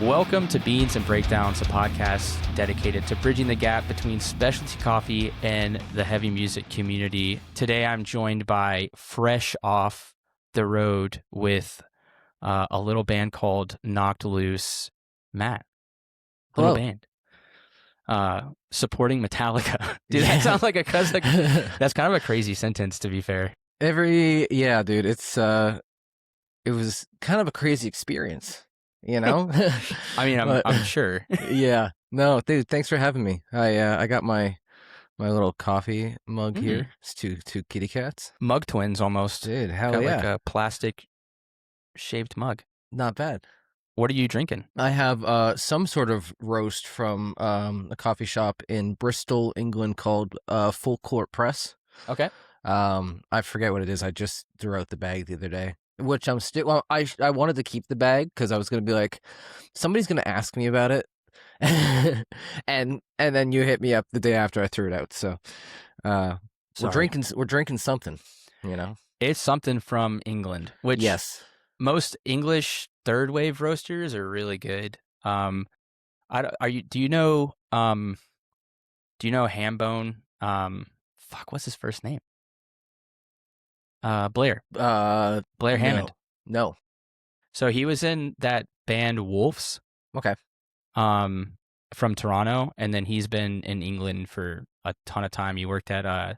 Welcome to Beans and Breakdowns, a podcast dedicated to bridging the gap between specialty coffee and the heavy music community. Today, I'm joined by fresh off the road with a little band called Knocked Loose, Matt. Little Hello. band. Supporting Metallica. Dude, that sounds like that's kind of a crazy sentence, to be fair. Dude, it was kind of a crazy experience, you know? I mean, But, I'm sure. yeah. No, dude, thanks for having me. I got my little coffee mug here. It's two kitty cats. Mug twins almost. Dude, hell Got yeah. like a plastic shaped mug. Not bad. What are you drinking? I have some sort of roast from a coffee shop in Bristol, England called Full Court Press. Okay. I forget what it is. I just threw out the bag the other day, which I'm still. Well, I wanted to keep the bag because I was gonna be like, somebody's gonna ask me about it, and then you hit me up the day after I threw it out. So, we're drinking something, you know. It's something from England, which Yes, most English third wave roasters are really good. Do you know Hambone? What's his first name? Blair. Blair Hammond. No. So he was in that band Wolves. Okay. From Toronto, and then he's been in England for a ton of time. He worked at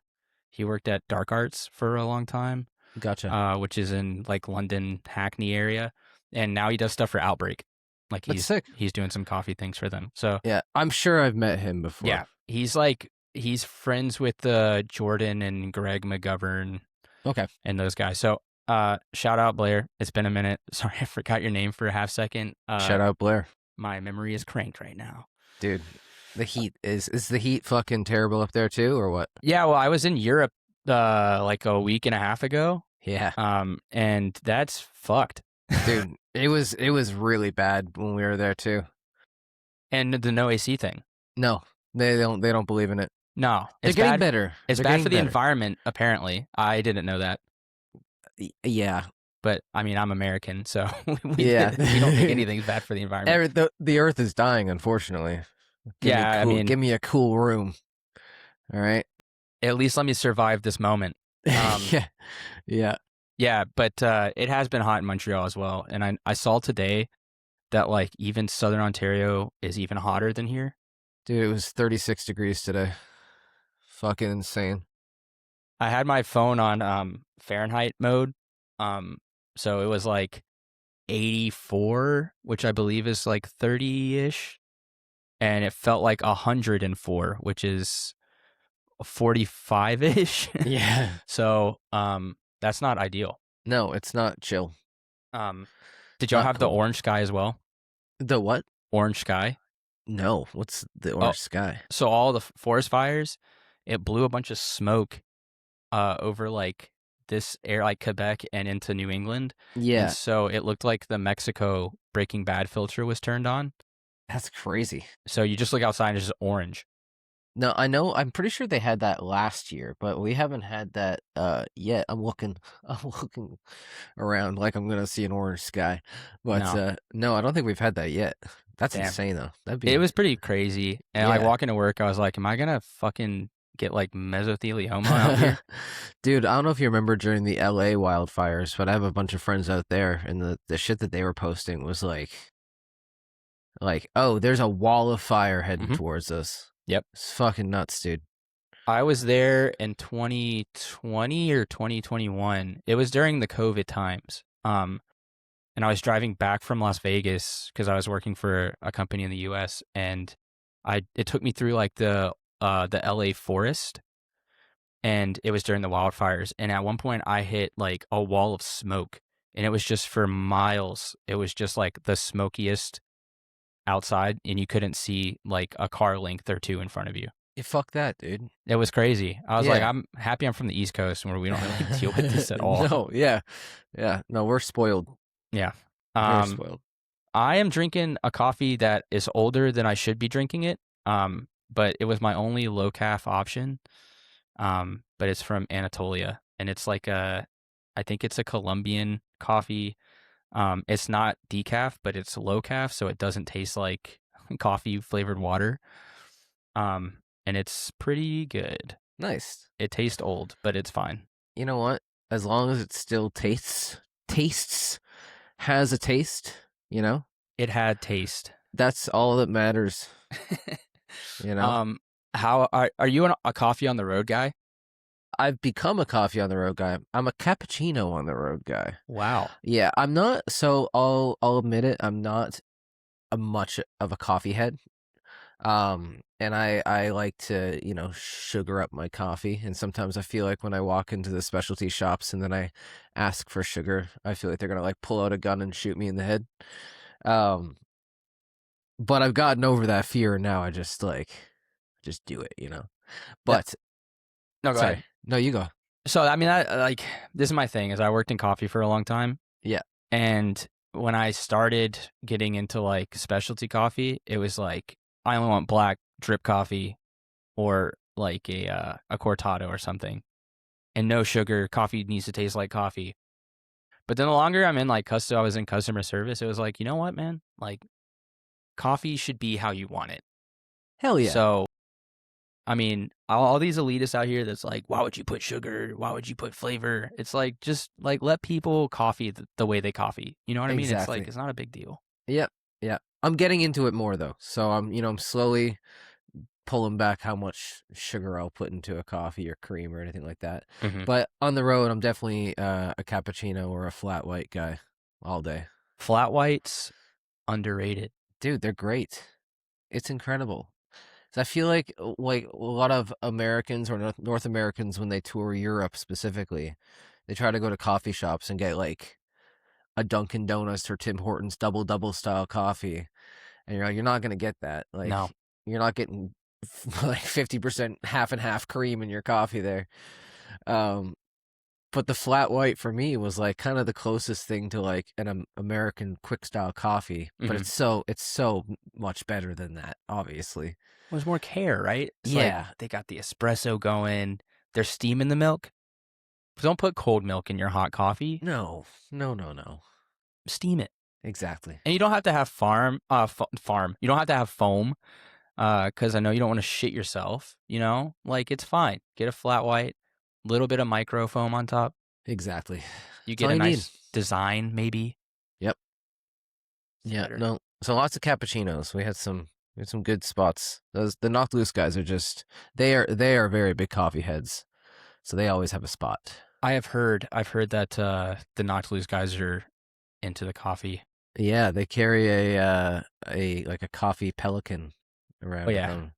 Dark Arts for a long time. Gotcha. Which is in like London, Hackney area, and now he does stuff for Outbreak. Like That's sick. He's doing some coffee things for them. So Yeah, I'm sure I've met him before. yeah, he's friends with Jordan and Greg McGovern. Okay. And those guys. So shout out Blair. It's been a minute. Sorry, I forgot your name for a half second. Shout out Blair. My memory is cranked right now. Dude, the heat is the heat fucking terrible up there too, or what? Yeah, well, I was in Europe like a week and a half ago. Yeah. And that's fucked. Dude, it was really bad when we were there too. And the no AC thing. No, they don't believe in it. No, they're getting better. It's bad for the environment. Apparently, I didn't know that. Yeah, but I mean, I'm American, so we don't think anything's bad for the environment. The Earth is dying, unfortunately. Give me a cool room. All right. At least let me survive this moment. Yeah. But it has been hot in Montreal as well, and I saw today that like even Southern Ontario is even hotter than here. Dude, it was 36 degrees today. Fucking insane. I had my phone on Fahrenheit mode, so it was like 84, which I believe is like 30-ish, and it felt like 104, which is 45-ish. Yeah. So that's not ideal. No, it's not chill. Did y'all have the orange sky as well? The what? Orange sky? No. What's the orange sky? So all the forest fires, it blew a bunch of smoke over like this area, like Quebec and into New England. Yeah. And so it looked like the Mexico Breaking Bad filter was turned on. That's crazy. So you just look outside and it's just orange. No, I know. I'm pretty sure they had that last year, but we haven't had that yet. I'm looking around like I'm gonna see an orange sky, but no, I don't think we've had that yet. That's insane though. It was pretty crazy. And like walking to work, I was like, "Am I gonna fucking get like mesothelioma out here?" Dude, I don't know if you remember during the LA wildfires, but I have a bunch of friends out there, and the shit that they were posting was like, oh, there's a wall of fire heading towards us. Yep. It's fucking nuts, dude. I was there in 2020 or 2021. It was during the COVID times. And I was driving back from Las Vegas because I was working for a company in the US, and it took me through like the LA forest, and it was during the wildfires. And at one point I hit like a wall of smoke, and it was just for miles. It was just like the smokiest outside, and you couldn't see like a car length or two in front of you. Yeah, fuck that, dude. It was crazy. I was like, I'm happy I'm from the East Coast where we don't really deal with this at all. No, yeah. No, we're spoiled. Yeah. We're spoiled. I am drinking a coffee that is older than I should be drinking it. But it was my only low calf option. But it's from Anatolia, and it's like I think it's a Colombian coffee. It's not decaf, but it's low calf, so it doesn't taste like coffee flavored water. And it's pretty good. Nice. It tastes old, but it's fine. You know what? As long as it still tastes, has a taste, you know, It had taste. that's all that matters, you know? um, how are you a coffee on the road guy? I've become a coffee on the road guy. I'm a cappuccino on the road guy. Wow. Yeah, I'm not. So I'll admit it. I'm not a much of a coffee head. And I like to, sugar up my coffee. And sometimes I feel like when I walk into the specialty shops and then I ask for sugar, I feel like they're gonna like pull out a gun and shoot me in the head. Um, but I've gotten over that fear, and now I just do it. That, But no, go ahead. sorry, no, you go. So I mean, I like this is my thing. Is I worked in coffee for a long time. Yeah. And when I started getting into like specialty coffee, it was like I only want black drip coffee or like a cortado or something, and no sugar. Coffee needs to taste like coffee. But then the longer I'm in like I was in customer service, it was like, you know what, man? Like coffee should be how you want it. Hell yeah. So I mean, all these elitists out here that's like, why would you put sugar? Why would you put flavor? It's like, just like let people coffee the way they coffee. You know what I mean? It's like, Exactly. it's not a big deal. Yep. Yeah. I'm getting into it more though. So I'm slowly pulling back how much sugar I'll put into a coffee or cream or anything like that. Mm-hmm. But on the road, I'm definitely a cappuccino or a flat white guy all day. Flat whites, underrated. Dude, they're great. It's incredible. So I feel like a lot of Americans or North Americans when they tour Europe specifically, they try to go to coffee shops and get like a Dunkin' Donuts or Tim Hortons double style coffee, and you're not gonna get that. Like No. you're not getting like 50% half and half cream in your coffee there. But the flat white for me was like kind of the closest thing to like an American quick style coffee, but Mm-hmm. it's so much better than that, obviously. There's more care, right? It's Yeah. like they got the espresso going. They're steaming the milk. Don't put cold milk in your hot coffee. No. Steam it. Exactly. And you don't have to have farm. You don't have to have foam. Because I know you don't want to shit yourself, like it's fine. Get a flat white, little bit of micro foam on top. Exactly. You That's get all a you nice need. design, maybe. Yep. It's Yeah. better. No. So lots of cappuccinos. We had some good spots. The Knocked Loose guys are just they are very big coffee heads, so they always have a spot. I've heard that the Knocked Loose guys are into the coffee. Yeah, they carry a like a coffee pelican around Oh with yeah, them.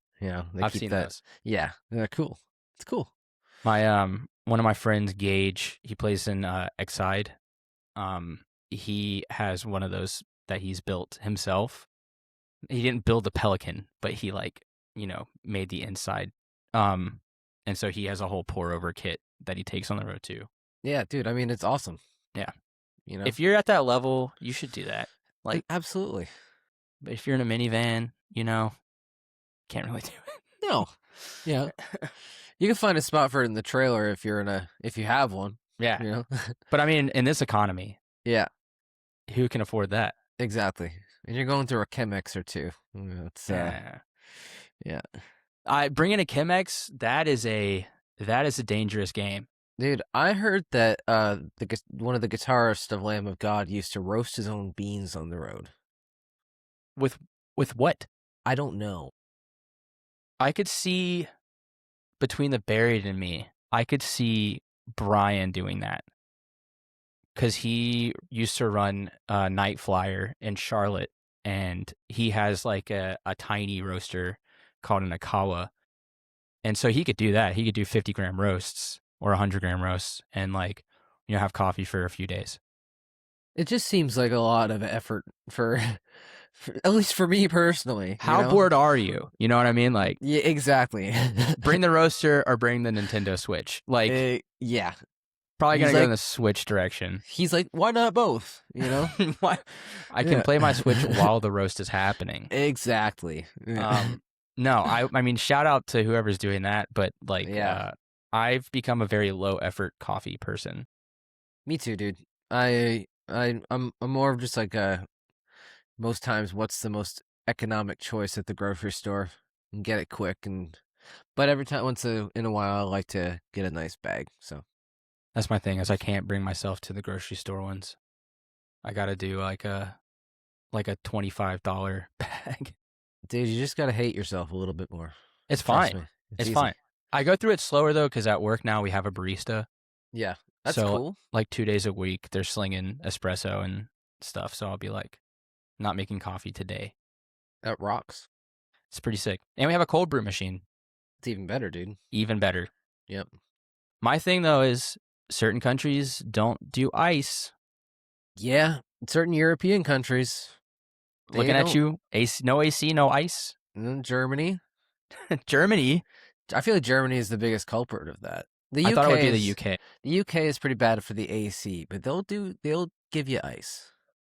They I've keep seen that. those. Yeah, they're cool. It's cool. My one of my friends, Gage, he plays in Exide. He has one of those that he's built himself. He didn't build the pelican, but he made the inside. And so he has a whole pour over kit that he takes on the road too. Yeah, dude. I mean, it's awesome. Yeah. You know, If you're at that level, you should do that. Like, absolutely. but if you're in a minivan, can't really do it. No. Yeah. You can find a spot for it in the trailer if you have one. Yeah. But I mean, in this economy, Yeah. who can afford that? Exactly. And you're going through a Chemex or two. It's Yeah. yeah. I bring in a Chemex. That is a dangerous game. Dude, I heard that one of the guitarists of Lamb of God used to roast his own beans on the road. With what? I don't know. I could see between the Buried and Me. I could see Brian doing that because he used to run Night Flyer in Charlotte, and he has like a tiny roaster called an Akawa, and so he could do that. He could do 50-gram roasts or 100-gram roasts, and have coffee for a few days. It just seems like a lot of effort for at least for me personally. How bored are you? You know what I mean? Like, yeah, exactly. bring the roaster or bring the Nintendo Switch. Like, yeah. probably gonna He's go like- in the Switch direction. He's like, why not both? Why? I can Yeah. play my Switch while the roast is happening. Exactly. No, I mean, shout out to whoever's doing that, but Yeah. I've become a very low effort coffee person. Me too, dude. I I'm more of just like most times what's the most economic choice at the grocery store and get it quick but every time in a while I like to get a nice bag. So That's my thing is I can't bring myself to the grocery store ones. I gotta do like a $25 bag. dude, you just gotta hate yourself a little bit more. It's Trust fine. me. It's It's easy. fine. I go through it slower though because at work now we have a barista. Yeah. That's So cool. like 2 days a week they're slinging espresso and stuff. So I'll be like not making coffee today. That rocks. It's pretty sick. And we have a cold brew machine. It's even better, dude. Even better. Yep. My thing though is certain countries don't do ice. Yeah. Certain European countries, they Looking at don't. you, AC, no AC, no ice. Germany. Germany, I feel like Germany is the biggest culprit of that. The I thought it would UK be the is UK. the UK is pretty bad for the AC, but they'll give you ice.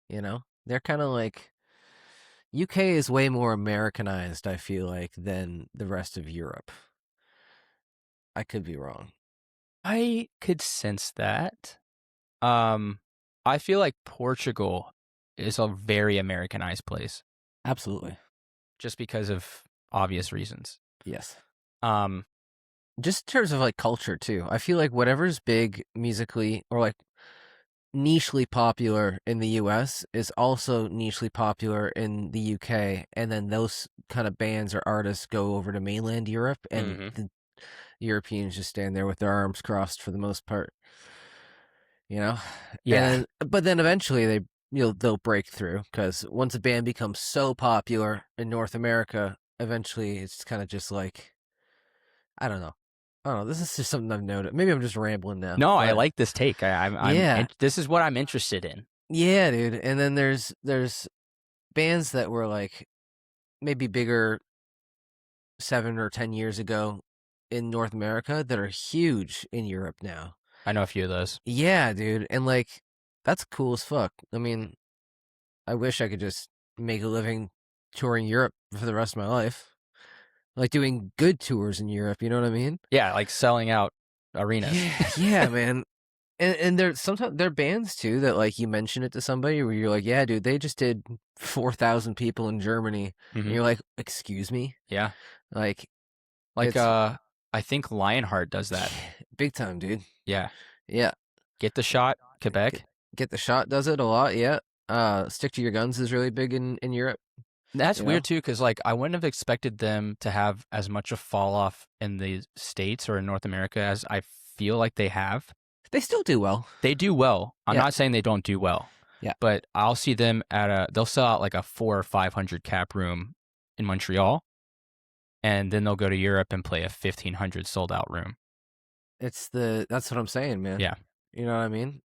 You know, they're kind of like UK is way more Americanized. I feel like than the rest of Europe. I could be wrong. I could sense that. Um, I feel like Portugal is a very Americanized place Absolutely. just because of obvious reasons. Yes. Um, Just in terms of like culture too. I feel like whatever's big musically or like nichely popular in the US is also nichely popular in the UK, and then those kind of bands or artists go over to mainland Europe and mhm. the Europeans just stand there with their arms crossed for the most part, you know? Yeah, And but then eventually they'll break through because once a band becomes so popular in North America, eventually it's kind of just like I don't know. I don't know. This is just something I've noticed. Maybe I'm just rambling now, no, I but like this take. yeah, This is what I'm interested in. yeah, dude. And then there's bands that were like maybe bigger 7 or 10 years ago in North America that are huge in Europe now. I know a few of those. Yeah, dude. And like that's cool as fuck. I mean, I wish I could just make a living touring Europe for the rest of my life. Like doing good tours in Europe, you know what I mean? Yeah, like selling out arenas. Yeah, yeah, man. And there's sometimes there are bands too that like you mention it to somebody where you're like, yeah, dude, they just did 4,000 people in Germany, and hmm you're like, excuse me, Yeah, like like it's I think Lionheart does that. big time, dude. Yeah, Yeah, get the shot, get, Quebec. get the shot does it a lot. Yeah, stick to your guns is really big in Europe. That's You know, weird too, because like I wouldn't have expected them to have as much a fall off in the States or in North America as I feel like they have. they still do well. They do well. I'm Yeah, not saying they don't do well, yeah. but I'll see them they'll sell out like a 400 or 500 cap room in Montreal, and then they'll go to Europe and play a 1,500 sold out room. That's what I'm saying, man. Yeah. You know what I mean?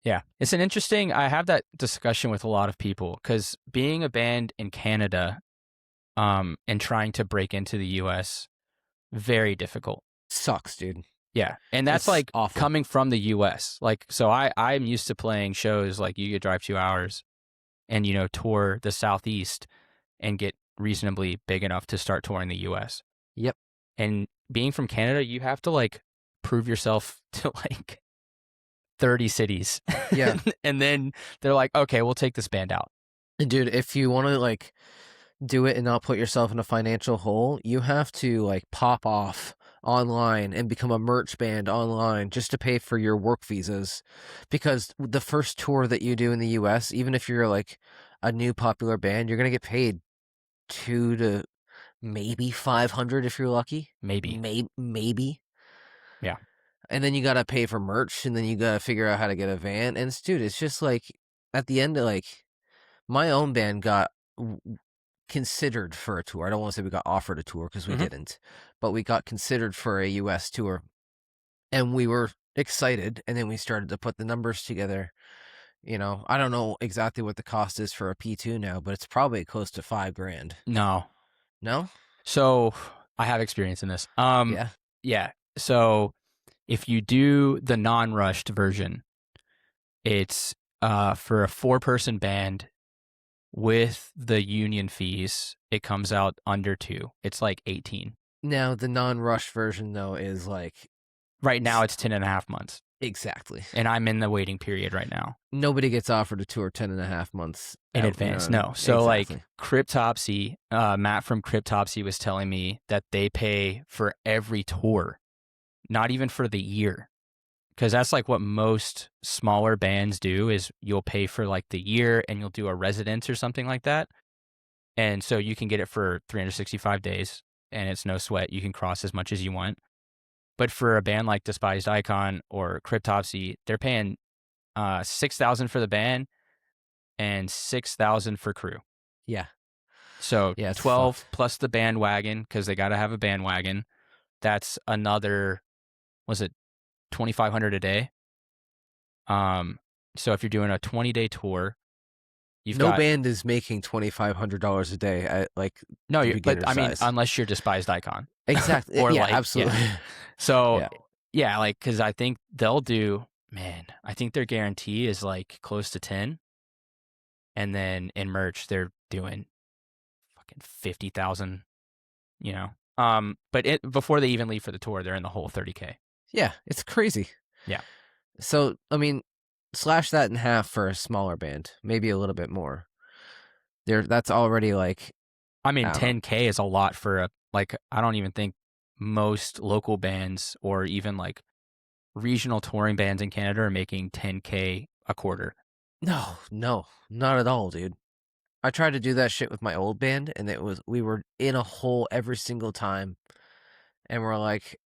Yeah. I have that discussion with a lot of people because being a band in Canada, and trying to break into the US, very difficult. Sucks, dude. Yeah. And that's It's like awful. coming from the US. Like, so I'm used to playing shows like you could drive 2 hours and, tour the Southeast and get reasonably big enough to start touring the US. Yep. And being from Canada, you have to like prove yourself to like 30 cities. Yeah. And then they're like, okay, we'll take this band out. And dude, if you want to like do it and not put yourself in a financial hole, you have to like pop off online and become a merch band online just to pay for your work visas. Because the first tour that you do in the US, even if you're like a new popular band, you're going to get paid 2 to maybe 500 if you're lucky. Maybe. Maybe. Yeah. And then you got to pay for merch and then you got to figure out how to get a van. And dude, it's just like at the end of like my own band got considered for a tour. I don't want to say we got offered a tour because we hmm didn't, but we got considered for a US tour and we were excited. And then we started to put the numbers together. I don't know exactly what the cost is for a P2 now, but it's probably close to $5,000. No. No? So I have experience in this. Yeah. Yeah. So if you do the non-rushed version, it's for a 4-person band with the union fees, it comes out under 2. It's like 18. Now, the non rush version, though, is like, Right now it's 10 and a half months. Exactly. and I'm in the waiting period right now Nobody gets offered a tour 10.5 months in out, advance. No. So like exactly. Cryptopsy, Matt from Cryptopsy was telling me that they pay for every tour, not even for the year. Because that's like what most smaller bands do is you'll pay for like the year and you'll do a residence or something like that. And so you can get it for 365 days and it's no sweat. You can cross as much as you want. But for a band like Despised Icon or Cryptopsy, they're paying 6,000 for the band and 6,000 for crew. Yeah. So Yeah, it's 12 fucked. plus the bandwagon because they got to have a bandwagon. That's another, was it 2,500 a day? So if you're doing a 20-day tour, you've No got band is making $2,500 a day at like no, the but beginner I mean, size. unless you're Despised Icon Exactly. or Yeah, like, absolutely. yeah. So Yeah. yeah, like, because I think they'll do, man, I think their guarantee is like close to 10. And then in merch, they're doing fucking 50,000, you know. But before they even leave for the tour, they're in the whole 30K. Yeah, it's crazy. Yeah. So, I mean, slash that in half for a smaller band, maybe a little bit more. That's already like, I mean, I don't know. 10K is a lot for like, I don't even think most local bands or even like regional touring bands in Canada are making 10K a quarter. No, not at all, dude. I tried to do that shit with my old band, and we were in a hole every single time, and we're like,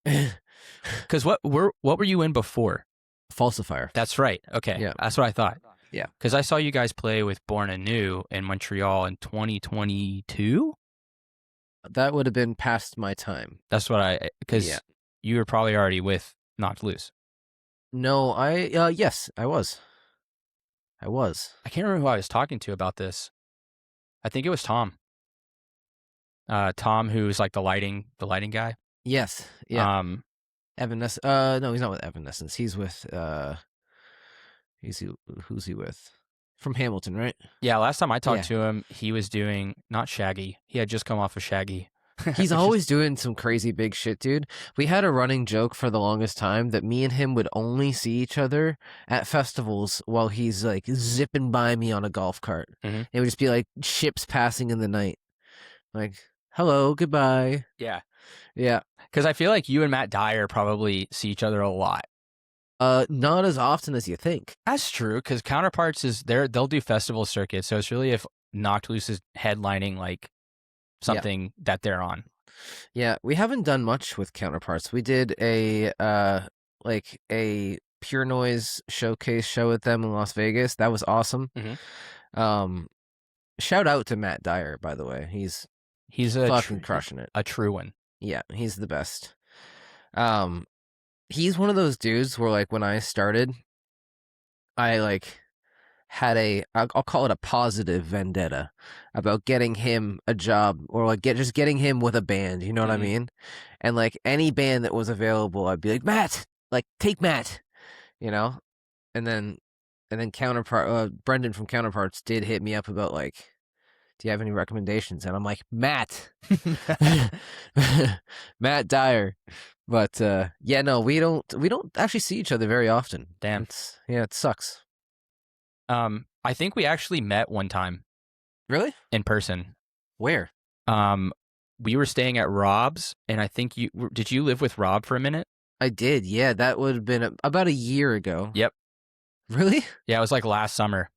Because what were you in before? falsifier. That's right. Okay, Yeah, that's what I thought. yeah. Because I saw you guys play with Born Anew in Montreal in 2022. That would have been past my time. That's what because you were probably already with Knocked Loose. No, yes, I was. I can't remember who I was talking to about this. I think it was Tom. Tom, who's like the lighting guy. Yes, yeah. Um, Evanescence. No, he's not with Evanescence. He's with who's he with? From Hamilton, right? yeah. Last time I talked Yeah. to him, he was doing not Shaggy. He had just come off of Shaggy. He's which always is, doing some crazy big shit, dude. We had a running joke for the longest time that me and him would only see each other at festivals while he's like zipping by me on a golf cart. Mhm. It would just be like ships passing in the night. Like, hello, goodbye. yeah. Yeah. Because I feel like you and Matt Dyer probably see each other a lot. Not as often as you think. That's true. Because Counterparts they'll do festival circuits, so it's really if Knocked Loose is headlining like something that they're on. Yeah, we haven't done much with Counterparts. We did a like a Pure Noise showcase show with them in Las Vegas. That was awesome. Mhm. Shout out to Matt Dyer, by the way. He's a fucking crushing it. A true one. Yeah, he's the best. He's one of those dudes where like when I started, I like had I'll call it a positive vendetta about getting him a job or like just getting him with a band, you know what I Mhm. mean? And like any band that was available, I'd be like, Matt, like take Matt, you know? And then Counterpart Brendan from Counterparts did hit me up about like, do you have any recommendations? And I'm like, Matt. Matt Dyer. But yeah, no, we don't actually see each other very often. Damn. It sucks. I think we actually met one time Really? in person. Where? We were staying at Rob's, and I think did you live with Rob for a minute? I did. Yeah, that would have been about a year ago. Yep. Really? Yeah, it was like last summer.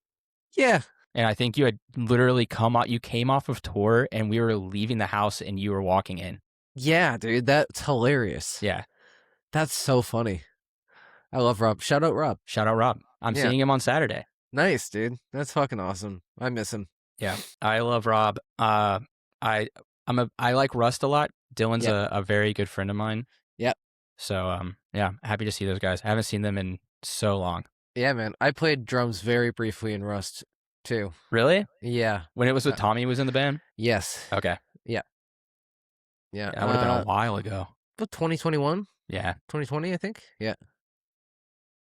Yeah. And I think you had literally you came off of tour, and we were leaving the house, and you were walking in. Yeah, dude, that's hilarious. Yeah. That's so funny. I love Rob. Shout out Rob. Shout out Rob. I'm seeing him on Saturday. Nice, dude. That's fucking awesome. I miss him. Yeah, I love Rob. I like Rust a lot. Dylan's a very good friend of mine. Yep. So yeah, happy to see those guys. I haven't seen them in so long. Yeah, man. I played drums very briefly in Rust too. Really? Yeah. When it was with Tommy was in the band? Yes. Okay. Yeah. Yeah, that would have been a while ago. About 2021? Yeah. 2020, I think. Yeah.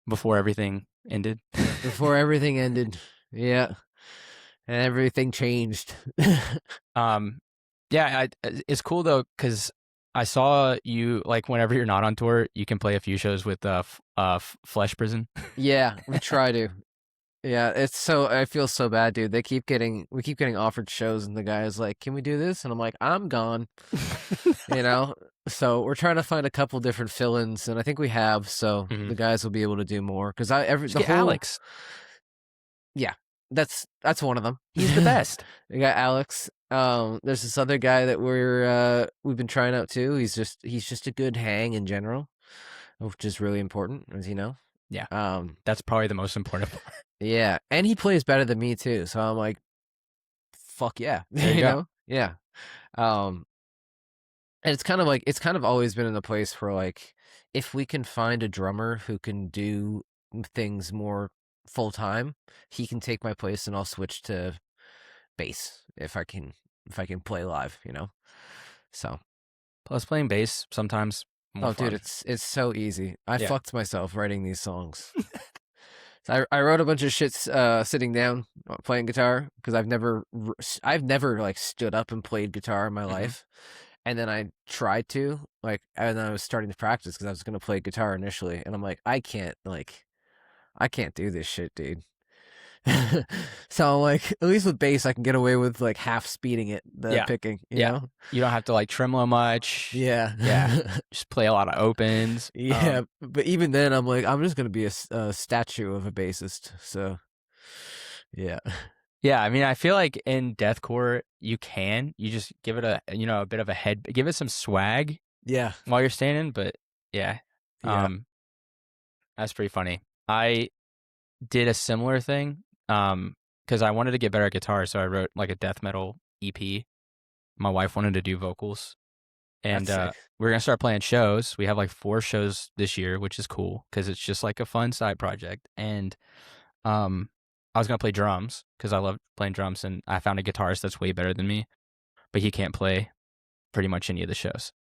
Before everything ended. Before everything ended. Yeah. And everything changed. Yeah, it's cool though, because I saw you like whenever you're not on tour, you can play a few shows with Flesh Prison. Yeah, we try to. Yeah, it's so I feel so bad, dude. We keep getting offered shows, and the guy is like, "Can we do this?" And I'm like, "I'm gone," you know. So we're trying to find a couple different fill-ins, and I think we have. So Mhm. the guys will be able to do more because I every Just the get whole Alex. yeah, that's one of them. He's the best. We got Alex. There's this other guy that we've been trying out too. He's just a good hang in general, which is really important, as you know. Yeah, Um, that's probably the most important part. yeah, and he plays better than me too. So I'm like, fuck yeah, There you you go. know, yeah. Um, and it's kind of always been in the place for like, if we can find a drummer who can do things more full time, he can take my place, and I'll switch to bass if I can play live, you know. So, Plus, playing bass sometimes more oh, dude, fun. it's so easy. I Yeah. fucked myself writing these songs. So I wrote a bunch of shits sitting down playing guitar because I've never like stood up and played guitar in my Mhm. life, and then I tried to like, and then I was starting to practice because I was gonna play guitar initially, and I'm like, I can't do this shit, dude. So I'm like, at least with bass, I can get away with like half speeding it, the Yeah. picking, you Yeah. know? You don't have to like tremolo much. Yeah. Yeah. Just play a lot of opens. Yeah, but even then, I'm like, I'm just gonna be a statue of a bassist. So, yeah, Yeah, I mean, I feel like in deathcore you just give it a bit of a head, give it some swag yeah, while you're standing. But yeah, yeah. um, that's pretty funny. I did a similar thing, because I wanted to get better at guitar, so I wrote like a death metal EP. My wife wanted to do vocals, and That's sick. we're gonna start playing shows. We have like 4 shows this year, which is cool because it's just like a fun side project. And um, I was gonna play drums because I love playing drums, and I found a guitarist that's way better than me, but he can't play pretty much any of the shows.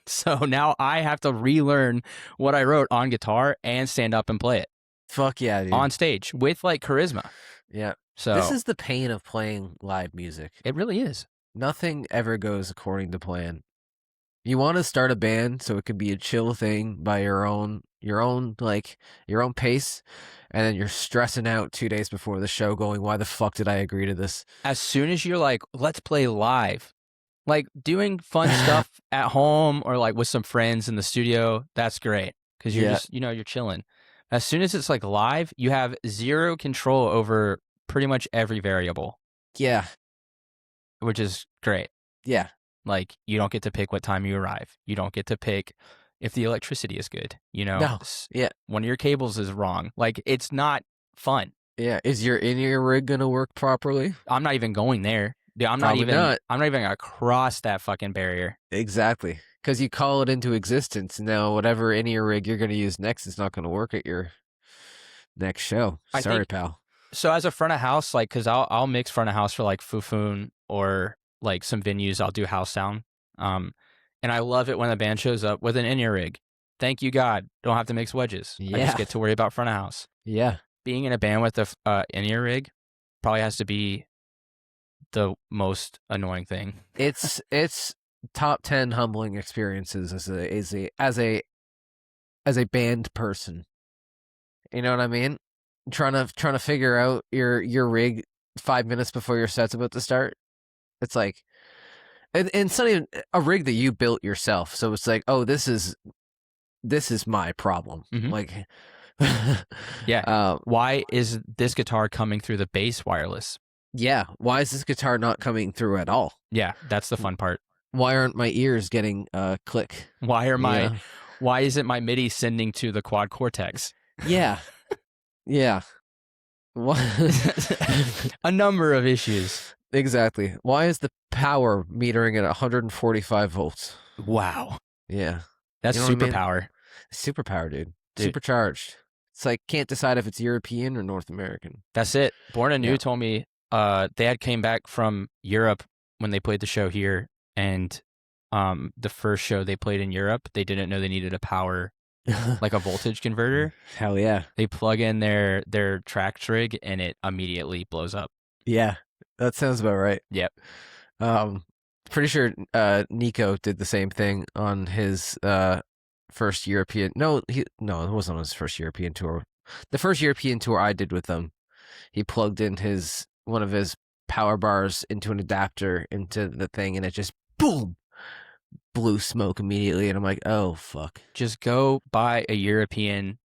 So now I have to relearn what I wrote on guitar and stand up and play it Fuck yeah, dude. on stage with like charisma. Yeah, this So is the pain of playing live music. it really is. Nothing ever goes according to plan. You want to start a band so it can be a chill thing by your own pace, and then you're stressing out 2 days before the show, going, "Why the fuck did I agree to this?" As soon as you're like, let's play live, like doing fun stuff at home or like with some friends in the studio, that's great because you're Yeah, just, you're chilling. As soon as it's like live, you have zero control over pretty much every variable, yeah, which is great. yeah. Like, you don't get to pick what time you arrive. You don't get to pick if the electricity is good. No, yeah, One of your cables is wrong. Like, it's not fun. yeah. Is your in-ear rig gonna work properly? I'm not even going there. Dude, Probably not. I'm not even gonna cross that fucking barrier. Exactly, because you call it into existence, and now whatever in-ear rig you're gonna use next is not gonna work at your next show. I Sorry, think pal. so. As a front of house, like, cause I'll mix front of house for like Fufun or like some venues. I'll do house sound. And I love it when a band shows up with an in-ear rig. Thank you, God. Don't have to mix wedges. I just Yeah, get to worry about front of house. yeah. Being in a band with a in-ear rig probably has to be the most annoying thing. It's top 10 humbling experiences as a band person. You know what I mean? Trying to figure out your rig 5 minutes before your set's about to start. It's like, and it's not even a rig that you built yourself. So it's like, oh, this is my problem. Mhm. Like, Yeah. Why is this guitar coming through the bass wireless? yeah. Why is this guitar not coming through at all? Yeah, that's the fun part. Why aren't my ears getting click? Yeah. Why isn't my MIDI sending to the quad cortex? Yeah. Yeah. What? A number of issues. Exactly. Why is the power metering at 145 volts? Wow. Yeah. That's You know what I mean? superpower. Superpower, dude. Dude. Supercharged. It's like, can't decide if it's European or North American. That's it. Born Anew Yeah. told me they had came back from Europe when they played the show here, and the first show they played in Europe, they didn't know they needed a power, like a voltage converter. Hell yeah. They plug in their track trig and it immediately blows up. Yeah. That sounds about right. Yep. pretty sure Nico did the same thing on his first European. No, no, it wasn't on his first European tour. The first European tour I did with them, he plugged in one of his power bars into an adapter into the thing, and it just boom blew smoke immediately. And I'm like, oh fuck. Just go buy a European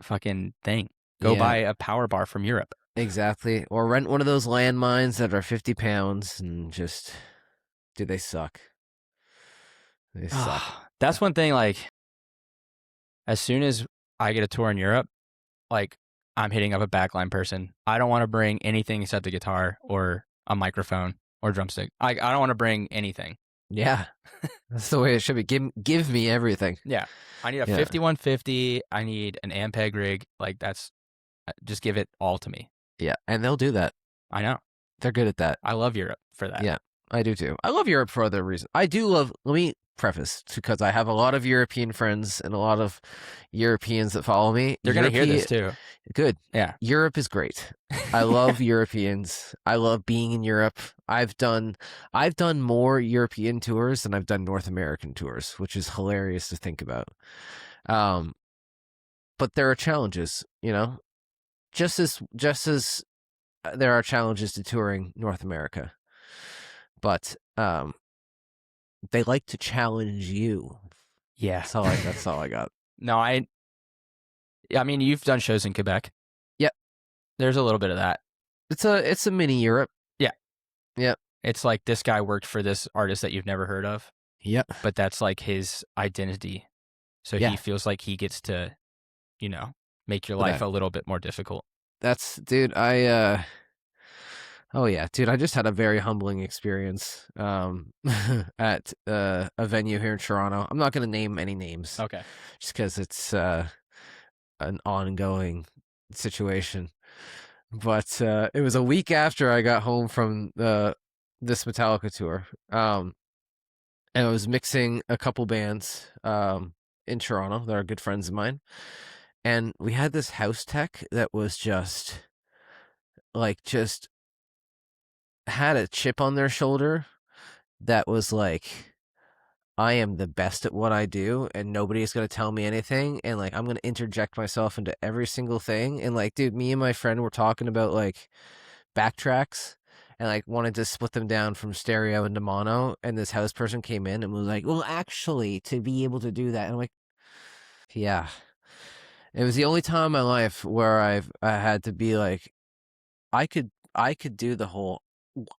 fucking thing. Go Yeah, buy a power bar from Europe. exactly. Or rent one of those landmines that are 50 pounds and just, dude, they suck. They suck. That's one thing. Like, as soon as I get a tour in Europe, like, I'm hitting up a backline person. I don't want to bring anything except a guitar or a microphone or drumstick. I don't want to bring anything. Yeah, that's the way it should be. Give me everything. Yeah. I need a Yeah. 5150. I need an Ampeg rig. Like, just give it all to me. Yeah, and they'll do that. I know. They're good at that. I love Europe for that. Yeah, I do too. I love Europe for other reasons. I do love, let me preface, because I have a lot of European friends and a lot of Europeans that follow me. They're going to hear this too. Good. Yeah. Europe is great. I love Europeans. I love being in Europe. I've done more European tours than I've done North American tours, which is hilarious to think about. But there are challenges, you know, just as there are challenges to touring North America. But they like to challenge you. Yeah. That's all I got. No, I mean, you've done shows in Quebec. Yep. There's a little bit of that. It's a mini Europe. Yeah. Yep. It's like this guy worked for this artist that you've never heard of. Yep. But that's like his identity. So Yeah. he feels like he gets to, you know, make your life a little bit more difficult. That's, dude, oh yeah, dude, I just had a very humbling experience at a venue here in Toronto. I'm not going to name any names. Okay. Just because it's an ongoing situation. But it was a week after I got home from this Metallica tour. And I was mixing a couple bands in Toronto that are good friends of mine. And we had this house tech that was just had a chip on their shoulder that was like, I am the best at what I do and nobody's going to tell me anything. And like, I'm going to interject myself into every single thing. And like, dude, me and my friend were talking about like backtracks and like wanted to split them down from stereo into mono. And this house person came in and was like, well, actually, to be able to do that. And I'm like, yeah. It was the only time in my life where I had to be like, I could do the whole,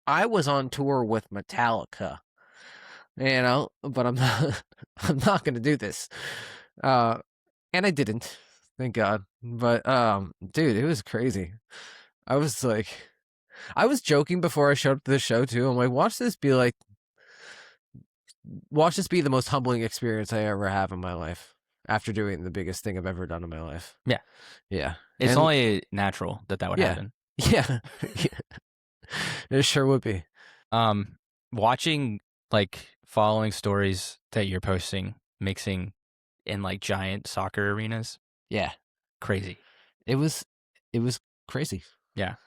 I was on tour with Metallica, you know, but I'm not, I'm not going to do this. And I didn't, thank God. But, dude, it was crazy. I was like, I was joking before I showed up to the show too. I'm like, watch this be the most humbling experience I ever have in my life after doing the biggest thing I've ever done in my life. Yeah. Yeah. It's only natural that would happen. Yeah. It sure would be. Watching, like, following stories that you're posting, mixing in like giant soccer arenas. Yeah. Crazy. It was crazy. Yeah.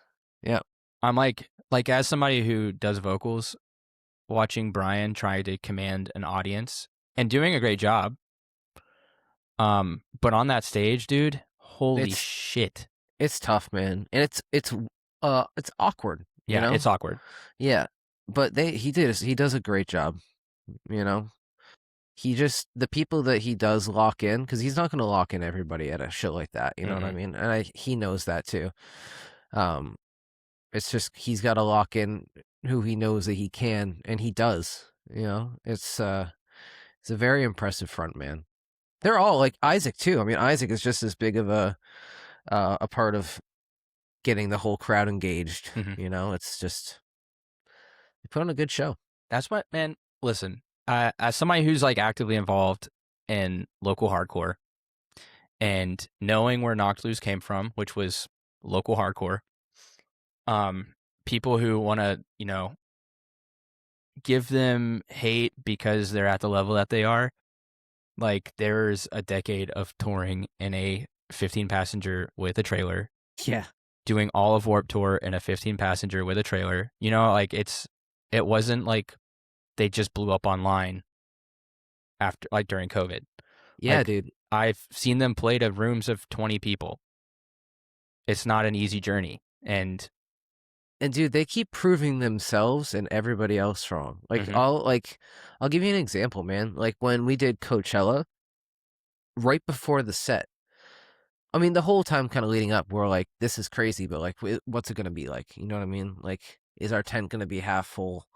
Yeah. I'm like as somebody who does vocals, watching Brian try to command an audience and doing a great job. But on that stage, dude, holy shit. It's tough, man. And it's awkward. Yeah, you know? it's awkward. Yeah. But he does a great job, you know? The people that he does lock in, because he's not going to lock in everybody at a show like that, you know what I mean? And he knows that too. It's just, he's got to lock in who he knows that he can, and he does, you know? It's a very impressive front man. They're all like Isaac too. I mean, Isaac is just as big of a part of getting the whole crowd engaged. You know, it's just, they put on a good show. That's what, man. Listen, as somebody who's like actively involved in local hardcore and knowing where Knocked Loose came from, which was local hardcore, people who want to, you know, give them hate because they're at the level that they are. Like, there's a decade of touring in a 15-passenger with a trailer. Yeah. Doing all of Warped Tour in a 15-passenger with a trailer. You know, like, it wasn't like they just blew up online after, like, during COVID. Yeah, Like, dude. I've seen them play to rooms of 20 people. It's not an easy journey. And And dude, they keep proving themselves and everybody else wrong. mhm, I'll give you an example, man. Like when we did Coachella, right before the set. I mean, the whole time kind of leading up, we're like, this is crazy, but like, what's it going to be like? You know what I mean? Like, is our tent going to be half full?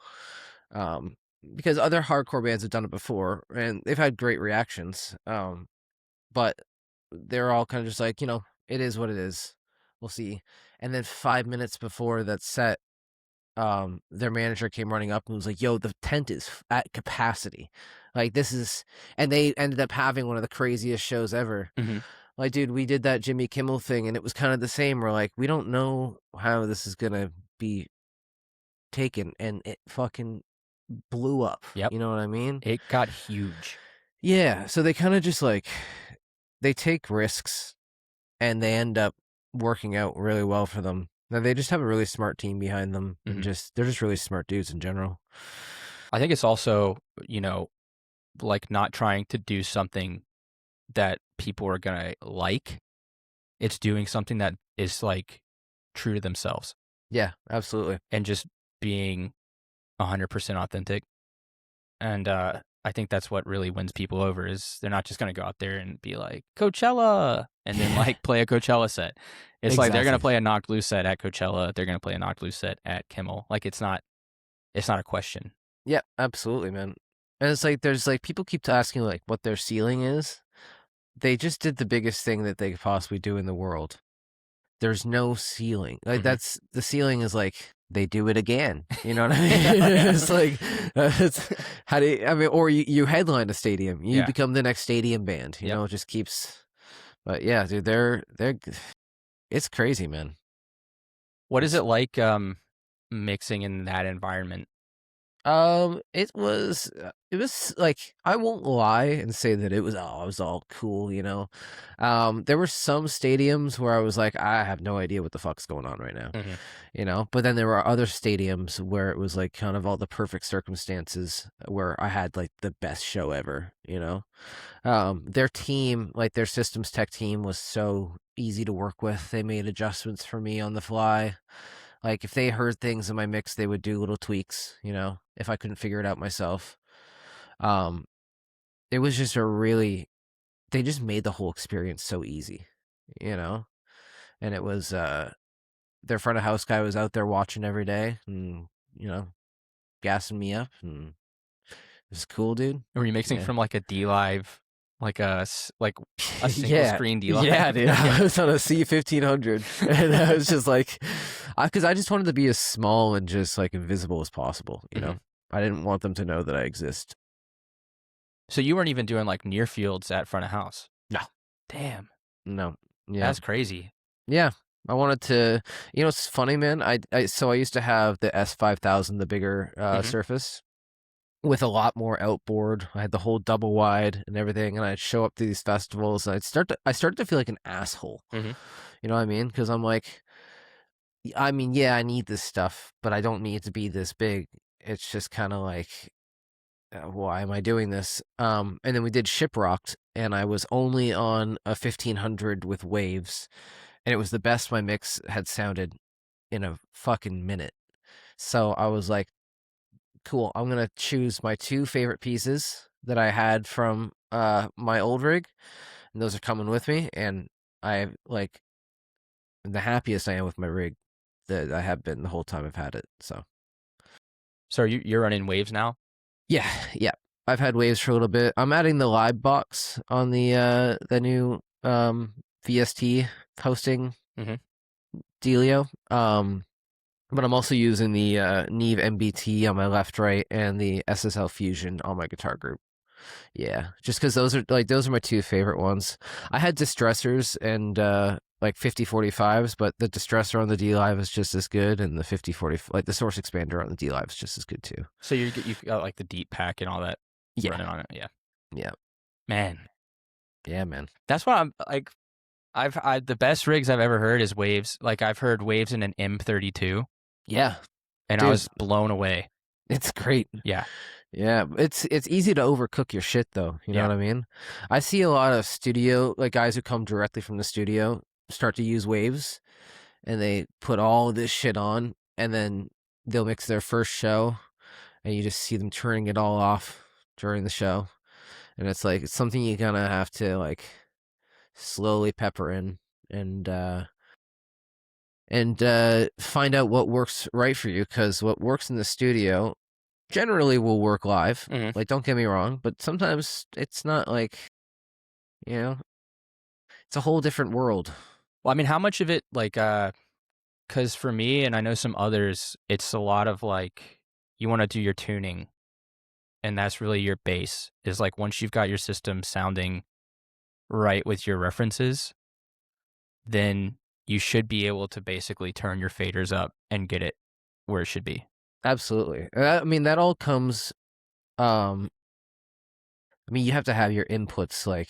Um, because other hardcore bands have done it before and they've had great reactions. But they're all kind of just like, it is what it is. We'll see. And then 5 minutes before that set, their manager came running up and was like, yo, the tent is at capacity. Like, this is, and they ended up having one of the craziest shows ever. mhm, Like, dude, we did that Jimmy Kimmel thing and it was kind of the same. We're like, we don't know how this is going to be taken. And it fucking blew up. yep, You know what I mean? it got huge. Yeah. So they kind of just like, they take risks and they end up working out really well for them. Now, they just have a really smart team behind them and Mhm. they're just really smart dudes in general. I think it's also, like, not trying to do something that people are gonna like. It's doing something that is, like, true to themselves Yeah, absolutely. and just being 100% authentic. And I think that's what really wins people over is they're not just gonna go out there and be like Coachella and then like play a Coachella set. It's like they're gonna Exactly. play a Knocked Loose set at Coachella. They're gonna play a Knocked Loose set at Kimmel. Like it's not a question. Yeah, absolutely, man. And it's like there's like people keep asking like what their ceiling is. They just did the biggest thing that they could possibly do in the world. There's no ceiling. Like Mhm. that's the ceiling is like they do it again. You know what I mean? It's like it's how do you, I mean, or you headline a stadium, you Yeah. become the next stadium band. Yep. It just keeps. But yeah, dude, they're it's crazy, man. What is It's it like mixing in that environment? it was like I won't lie and say that it was all cool, there were some stadiums where I was like, I have no idea what the fuck's going on right now, Mhm. but then there were other stadiums where it was like kind of all the perfect circumstances where I had like the best show ever, their team, like their systems tech team was so easy to work with. They made adjustments for me on the fly. Like if they heard things in my mix, they would do little tweaks, if I couldn't figure it out myself. Um, it was just they just made the whole experience so easy, you know? And it was, their front of house guy was out there watching every day and, gassing me up and it was cool, dude. Were you mixing Yeah. from like a D Live, like like a single Yeah, screen D yeah, Live? dude. Yeah. I was on a C1500, and I was just like, because I just wanted to be as small and just like invisible as possible. Mhm. I didn't want them to know that I exist. So you weren't even doing like near fields at front of house. No, Damn, no, yeah, that's crazy. yeah. I wanted to, it's funny, man. So I used to have the S5000, the bigger Mhm. Surface, with a lot more outboard. I had the whole double wide and everything, and I'd show up to these festivals, and I started to feel like an asshole. Mhm. You know what I mean? Because I'm like, I mean, yeah, I need this stuff, but I don't need it to be this big. It's just kind of like, why am I doing this? And then we did Shiprocked, and I was only on a 1500 with waves, and it was the best my mix had sounded in a fucking minute. So I was like, cool, I'm gonna choose my two favorite pieces that I had from my old rig, and those are coming with me, and I like the happiest I am with my rig that I have been the whole time I've had it. So So you're running waves now? yeah, yeah. I've had waves for a little bit. I'm adding the live box on the new VST hosting Mhm. dealio. But I'm also using the Neve MBT on my left, right, and the SSL Fusion on my guitar group. Yeah, just because those are my two favorite ones. I had distressors and like 5045s, but the distressor on the D Live is just as good, and the 5040 like the source expander on the D Live is just as good too. So you've got like the deep pack and all that Yeah, running on it. Yeah. yeah, Man, yeah, man. that's why I'm like the best rigs I've ever heard is waves. Like I've heard waves in an M32 Yeah, and I dude, was blown away. it's great. Yeah. Yeah, it's easy to overcook your shit though. You know Yeah. what I mean? I see a lot of studio like guys who come directly from the studio start to use waves, and they put all this shit on, and then they'll mix their first show, and you just see them turning it all off during the show, and it's like it's something you're gonna have to like slowly pepper in and uh and find out what works right for you, because what works in the studio generally will work live. Hmm. Like, don't get me wrong, but sometimes it's not like, you know, it's a whole different world. Well, I mean, how much of it, like, because for me, and I know some others, it's a lot of like, you want to do your tuning, and that's really your base. Is like once you've got your system sounding right with your references, then you should be able to basically turn your faders up and get it where it should be. Absolutely. I mean, that all comes, um, I mean, you have to have your inputs like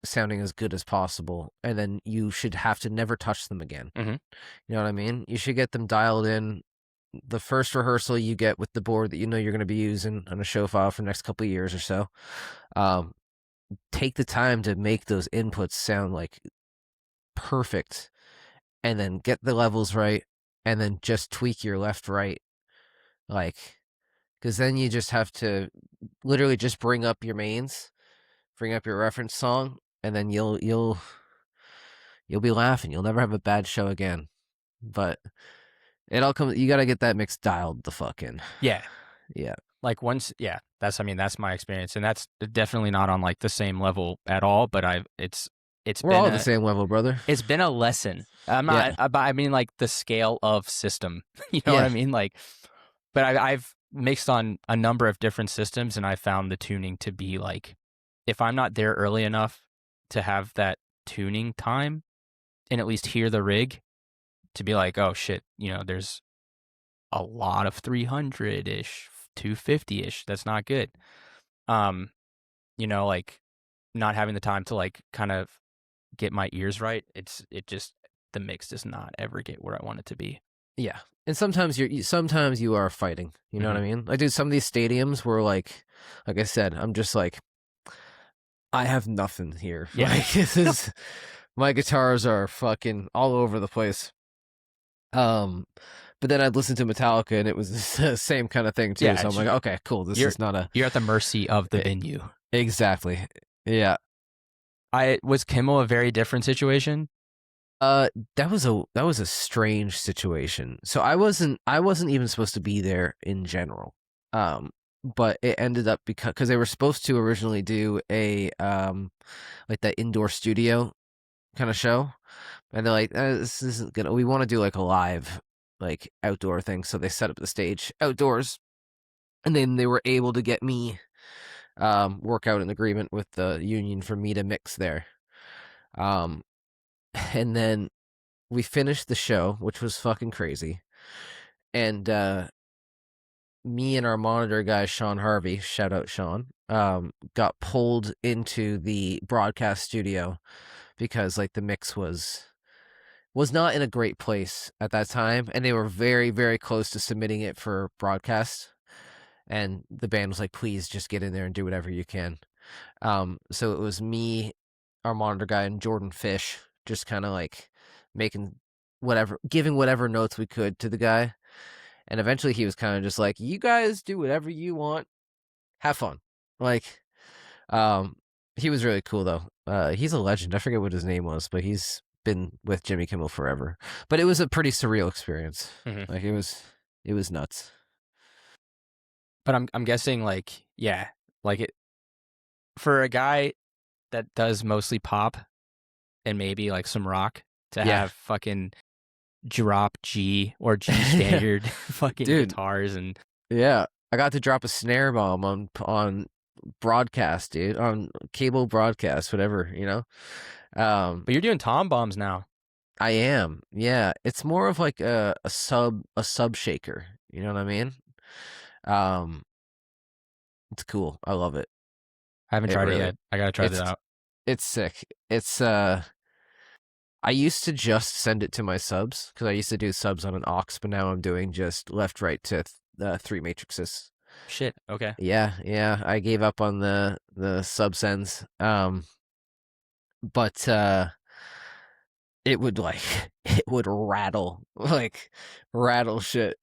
sounding as good as possible, and then you should have to never touch them again. Hmm. You know what I mean? You should get them dialed in. The first rehearsal you get with the board that you know you're going to be using on a show file for the next couple of years or so. Um, take the time to make those inputs sound like perfect, and then get the levels right, and then just tweak your left right, like, because then you just have to literally just bring up your mains, bring up your reference song, and then you'll be laughing. You'll never have a bad show again. But it all comes. You got to get that mix dialed the fuck in. Yeah. Yeah, Like once, yeah, I mean, that's my experience. And that's definitely not on like the same level at all, but it's we're all at the same level, brother. it's been a lesson. I'm Yeah, not, but I mean like the scale of system, you know what I yeah, mean? Like, but I've mixed on a number of different systems, and I found the tuning to be like, if I'm not there early enough to have that tuning time and at least hear the rig, to be like, oh shit, there's a lot of 300-ish, 250-ish. That's not good. Um, like not having the time to like kind of get my ears right. It just, the mix does not ever get where I want it to be. yeah. And sometimes sometimes you are fighting. You know what Hmm. I mean? Like, dude, some of these stadiums where like I said, I'm just like, I have nothing here. Yeah. Like, this is my guitars are fucking all over the place. Um, but then I'd listen to Metallica, and it was the same kind of thing too. Yeah. So I'm like, okay, cool. This You're is not a you're at the mercy of the e- venue. exactly. Yeah. I was Kimmel a very different situation. Uh, that was a strange situation. So I wasn't even supposed to be there in general. But it ended up because they were supposed to originally do a like that indoor studio kind of show, and they're like, this isn't gonna. We want to do like a live like outdoor thing, so they set up the stage outdoors, and then they were able to get me work out an agreement with the union for me to mix there. Um, and then we finished the show, which was fucking crazy. And me and our monitor guy, Sean Harvey, shout out Sean, got pulled into the broadcast studio because like the mix was not in a great place at that time, and they were very, very close to submitting it for broadcast. And the band was like, please just get in there and do whatever you can. So it was me, our monitor guy, and Jordan Fish just kind of like making giving whatever notes we could to the guy. And eventually he was kind of just like, you guys do whatever you want. Have fun. Like, um, he was really cool though. He's a legend. I forget what his name was, but he's been with Jimmy Kimmel forever. But it was a pretty surreal experience. Hmm. Like, it was nuts. But I'm guessing like, yeah, like it for a guy that does mostly pop and maybe like some rock, to Yeah. have fucking drop G or G standard fucking Dude, guitars. And yeah. I got to drop a snare bomb on broadcast, dude, on cable broadcast, whatever, you know. but you're doing tom bombs now. I am, yeah. It's more of like a sub shaker, you know what I mean? Um, it's cool. I love it. I haven't It tried it really, yet. I gotta try that it's out. it's sick. I used to just send it to my subs because I used to do subs on an aux, but now I'm doing just left, right to three matrices. Shit. Okay. Yeah, I gave up on the subsens. But it would like it would rattle like rattle shit.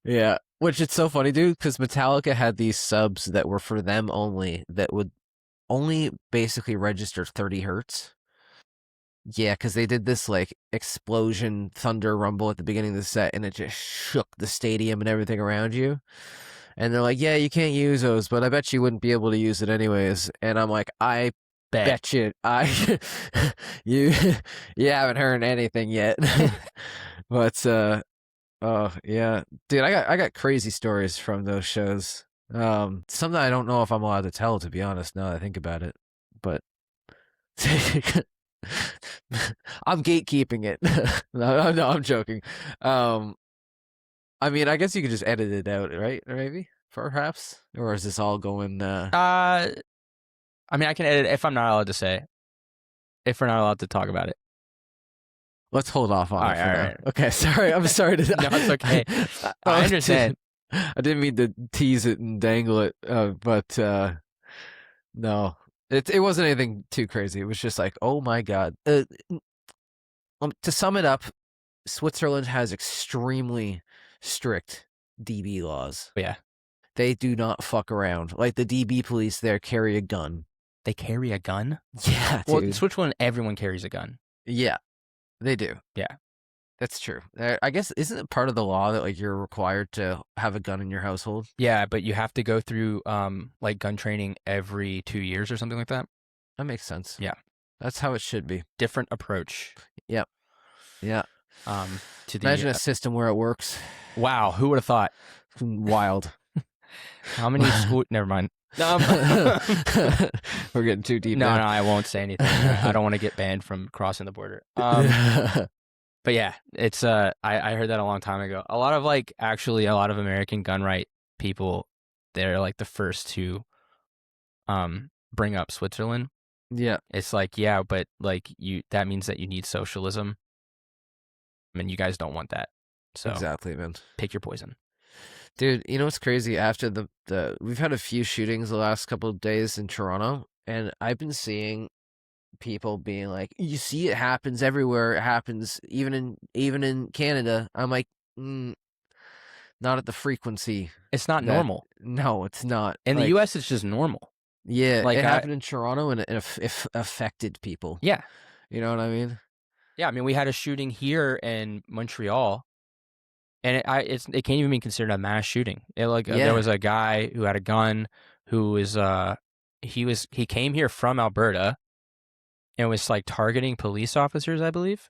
Yeah, which it's so funny, dude, because Metallica had these subs that were for them only that would only basically register 30 hertz. Yeah, because they did this like explosion thunder rumble at the beginning of the set, and it just shook the stadium and everything around you. And they're like, "Yeah, you can't use those, but I bet you wouldn't be able to use it anyways." And I'm like, "I Bet. bet you, I you you haven't heard anything yet." But oh yeah, dude, I got crazy stories from those shows. Something I don't know if I'm allowed to tell, to be honest. Now that I think about it, but I'm gatekeeping it. No, I'm joking. Um, I mean, I guess you could just edit it out, right? Maybe, perhaps, or is this all going? I mean, I can edit if I'm not allowed to say. If we're not allowed to talk about it. Let's hold off on All it right. for All now. right. Okay, sorry. I'm sorry to. No, it's okay. I understand. I didn't mean to tease it and dangle it, but no, it wasn't anything too crazy. It was just like, oh my god. To sum it up, Switzerland has extremely strict DB laws. But yeah. They do not fuck around. Like the DB police there carry a gun. They carry a gun? Yeah, Well, dude. in Switzerland, everyone carries a gun. Yeah, they do. Yeah. That's true. I guess isn't it part of the law that like you're required to have a gun in your household? Yeah, but you have to go through like gun training every 2 years or something like that. That makes sense. Yeah. That's how it should be. Different approach. Yep. Yeah. To the Imagine a system where it works. Wow, who would have thought? Wild. How many school? Never mind. We're getting too deep. No, now. no, I won't say anything. I don't want to get banned from crossing the border. But yeah, it's I heard that a long time ago. A lot of American gun right people, they're like the first to bring up Switzerland. Yeah. It's like, yeah, but like that means that you need socialism. I mean, you guys don't want that. So Exactly, man. pick your poison. Dude, you know what's crazy? After the we've had a few shootings the last couple of days in Toronto, and I've been seeing people being like, "You see, it happens everywhere. It happens even in Canada." I'm like, not at the frequency. It's not normal. No, it's not. In the Like, U.S., it's just normal. yeah, like it happened in Toronto, and it affected people. Yeah. You know what I mean? Yeah, I mean, we had a shooting here in Montreal, and it can't even be considered a mass shooting. There was a guy who had a gun who was he came here from Alberta and was like targeting police officers, I believe.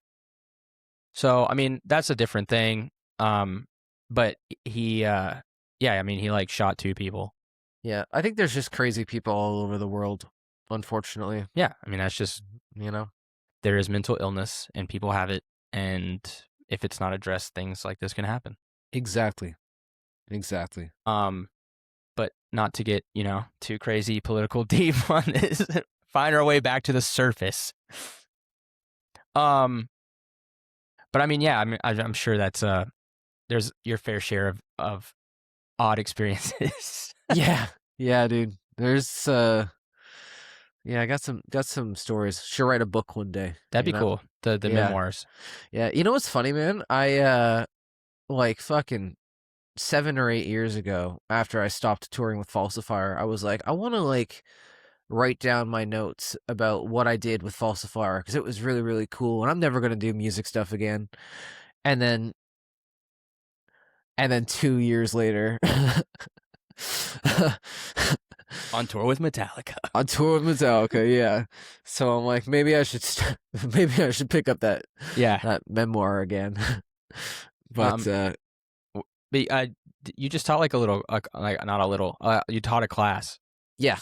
So I mean, that's a different thing. But he I mean, he like shot 2 people. Yeah, I think there's just crazy people all over the world, unfortunately. Yeah, I mean, that's just, You know? there is mental illness and people have it, and if it's not addressed, things like this can happen. Exactly. But not to get, too crazy political deep on this. Find our way back to the surface. But I mean, yeah, I mean, I'm sure that's there's your fair share of odd experiences. Yeah, dude. There's yeah, I got some stories. Should write a book one day. That'd be cool. The memoirs. Yeah, you know what's funny, man? I like fucking 7 or 8 years ago, after I stopped touring with Falsifier, I was like, I want to like write down my notes about what I did with Falsifier because it was really, really cool, and I'm never gonna do music stuff again. And then 2 years later, On tour with Metallica. on tour with Metallica, yeah. So I'm like, maybe I should pick up that memoir again. But But you just taught like a little, like not a little. You taught a class. yeah,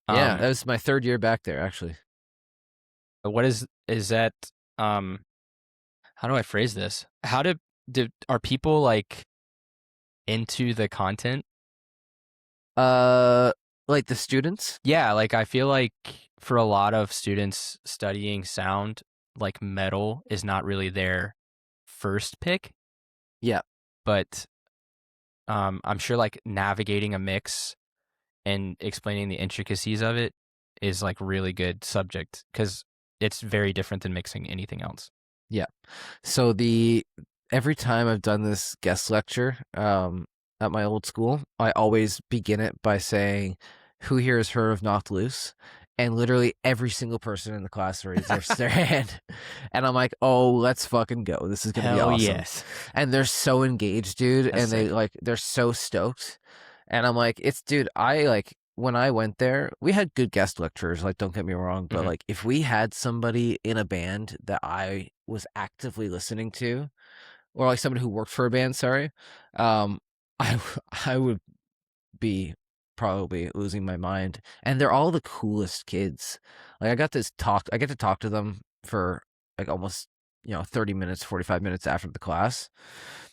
that was my 3rd year back there, actually. What is that? How do I phrase this? Are people like into the content? Like the students? Yeah, like I feel like for a lot of students studying sound, like metal is not really their first pick. Yeah. But I'm sure like navigating a mix and explaining the intricacies of it is like really good subject because it's very different than mixing anything else. Yeah. So every time I've done this guest lecture at my old school, I always begin it by saying, "Who here has heard of Knocked Loose?" And literally every single person in the class raises their hand, and I'm like, "Oh, let's fucking go! This is gonna be Hell awesome!" yes. And they're so engaged, dude, That's and sick. they're so stoked. And I'm like, "It's dude, I like." When I went there, we had good guest lecturers, like don't get me wrong, but Hmm. like if we had somebody in a band that I was actively listening to, or like somebody who worked for a band, sorry, um, I I would be probably losing my mind. And they're all the coolest kids. Like I get to talk to them for like almost 30 minutes, 45 minutes after the class,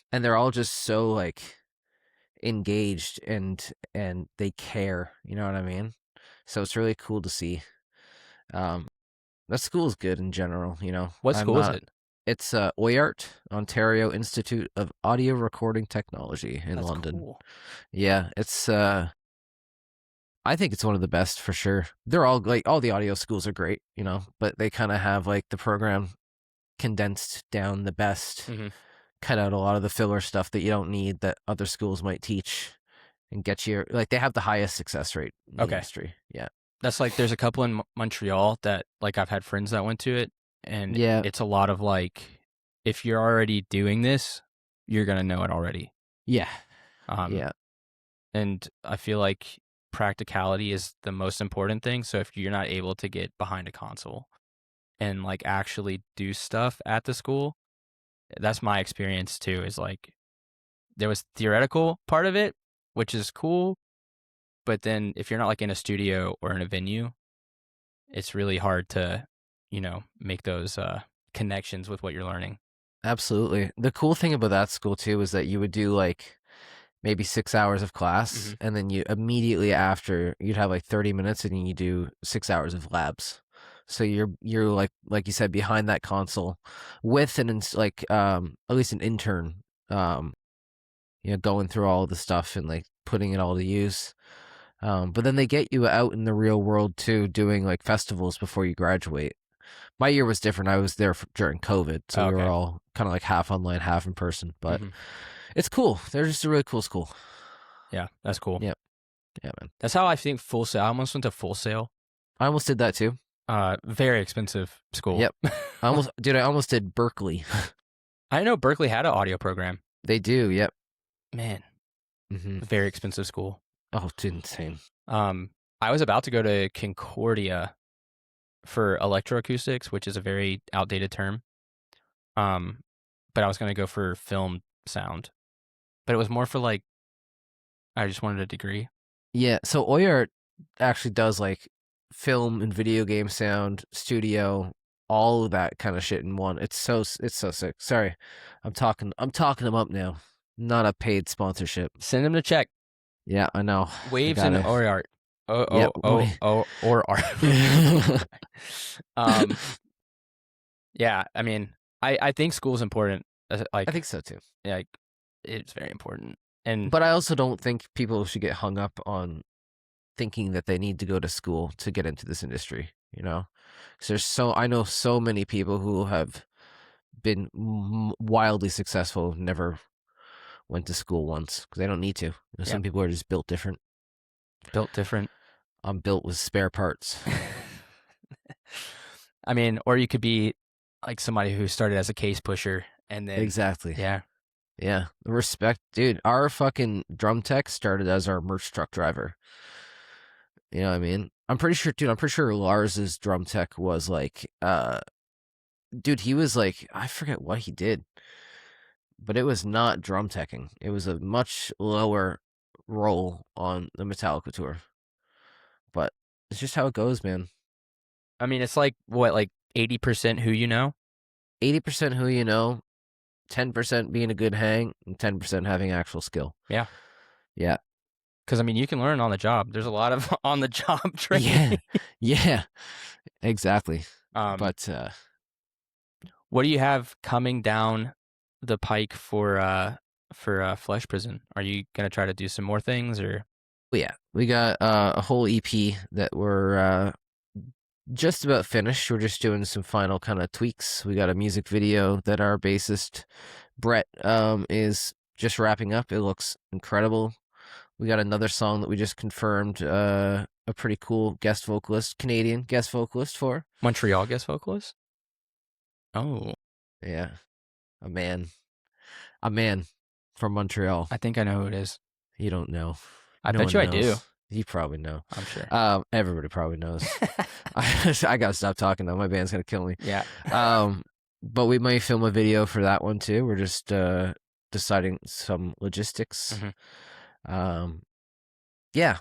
and they're all just so like engaged and they care, you know what I mean? So it's really cool to see. Um, that school is good in general, you know. What I'm school is not it? It's OIART, Ontario Institute of Audio Recording Technology in That's London. cool. Yeah, it's I think it's one of the best for sure. They're all like all the audio schools are great, you know, but they kind of have like the program condensed down the best, Hmm. cut out a lot of the filler stuff that you don't need that other schools might teach and get you like they have the highest success rate in the Okay. industry. Yeah. That's like there's a couple in Montreal that like I've had friends that went to it, and Yeah. it's a lot of like if you're already doing this, you're gonna know it already. Yeah. Um, Yeah. and I feel like practicality is the most important thing. So if you're not able to get behind a console and like actually do stuff at the school, that's my experience too. Is like there was theoretical part of it, which is cool, but then if you're not like in a studio or in a venue, it's really hard to, make those connections with what you're learning. Absolutely. The cool thing about that school too is that you would do like maybe 6 hours of class, Hmm. and then you immediately after you'd have like 30 minutes, and then you do 6 hours of labs. So you're like you said behind that console with like at least an intern, um going through all the stuff and like putting it all to use. But then they get you out in the real world too, doing like festivals before you graduate. My year was different. I was there during COVID, so Oh, we were okay. all kind of like half online, half in person. But Hmm. it's cool. They're just a really cool school. Yeah, that's cool. Yeah, yeah, man. That's how I think Full Sail. I almost went to Full Sail. I almost did that too. Very expensive school. Yep. I almost did Berkeley. I know Berkeley had an audio program. They do. Yep. Man, Hmm. very expensive school. Oh, it's insane. Um, I was about to go to Concordia for electroacoustics, which is a very outdated term. Um, but I was going to go for film sound, but it was more for like I just wanted a degree. Yeah. So Oyart actually does like film and video game sound, studio, all of that kind of shit in one. It's so sick. Sorry, I'm talking them up now. Not a paid sponsorship. Send them to check. Yeah, I know. I Waves and gotta. or art. Yep. Or art. um, yeah. I mean, I think school's important. I Like, think so too. yeah, like, it's very important. And But I also don't think people should get hung up on thinking that they need to go to school to get into this industry, you know? 'Cause I know so many people who have been wildly successful, never went to school once because they don't need to. yeah, Some people are just built different. built different. I'm built with spare parts. I mean, or you could be like somebody who started as a case pusher and then, Exactly. yeah, Yeah. Respect, dude. Our fucking drum tech started as our merch truck driver. You know what I mean? I'm pretty sure, dude. I'm pretty sure Lars's drum tech was like, dude, he was like, I forget what he did, but it was not drum teching. It was a much lower role on the Metallica tour. But it's just how it goes, man. I mean, it's like what, like 80% who you know? 80% who you know, 10% being a good hang, and 10% having actual skill. Yeah. Yeah. Because I mean, you can learn on the job. There's a lot of on the job training. Yeah. Yeah. Exactly. Um, But what do you have coming down the pike for for Flesh Prison? Are you gonna try to do some more things or? But yeah, we got a whole EP that we're just about finished. We're just doing some final kind of tweaks. We got a music video that our bassist Brett is just wrapping up. It looks incredible. We got another song that we just confirmed a pretty cool guest vocalist, Canadian guest vocalist for. Montreal guest vocalist? Oh, Yeah, a man from Montreal. I think I know who it is. You don't know. I No bet one you I knows. do. You probably know. I'm sure. Everybody probably knows. I gotta stop talking though. My band's gonna kill me. Yeah. But we might film a video for that one too. We're just deciding some logistics. Mhm. Yeah.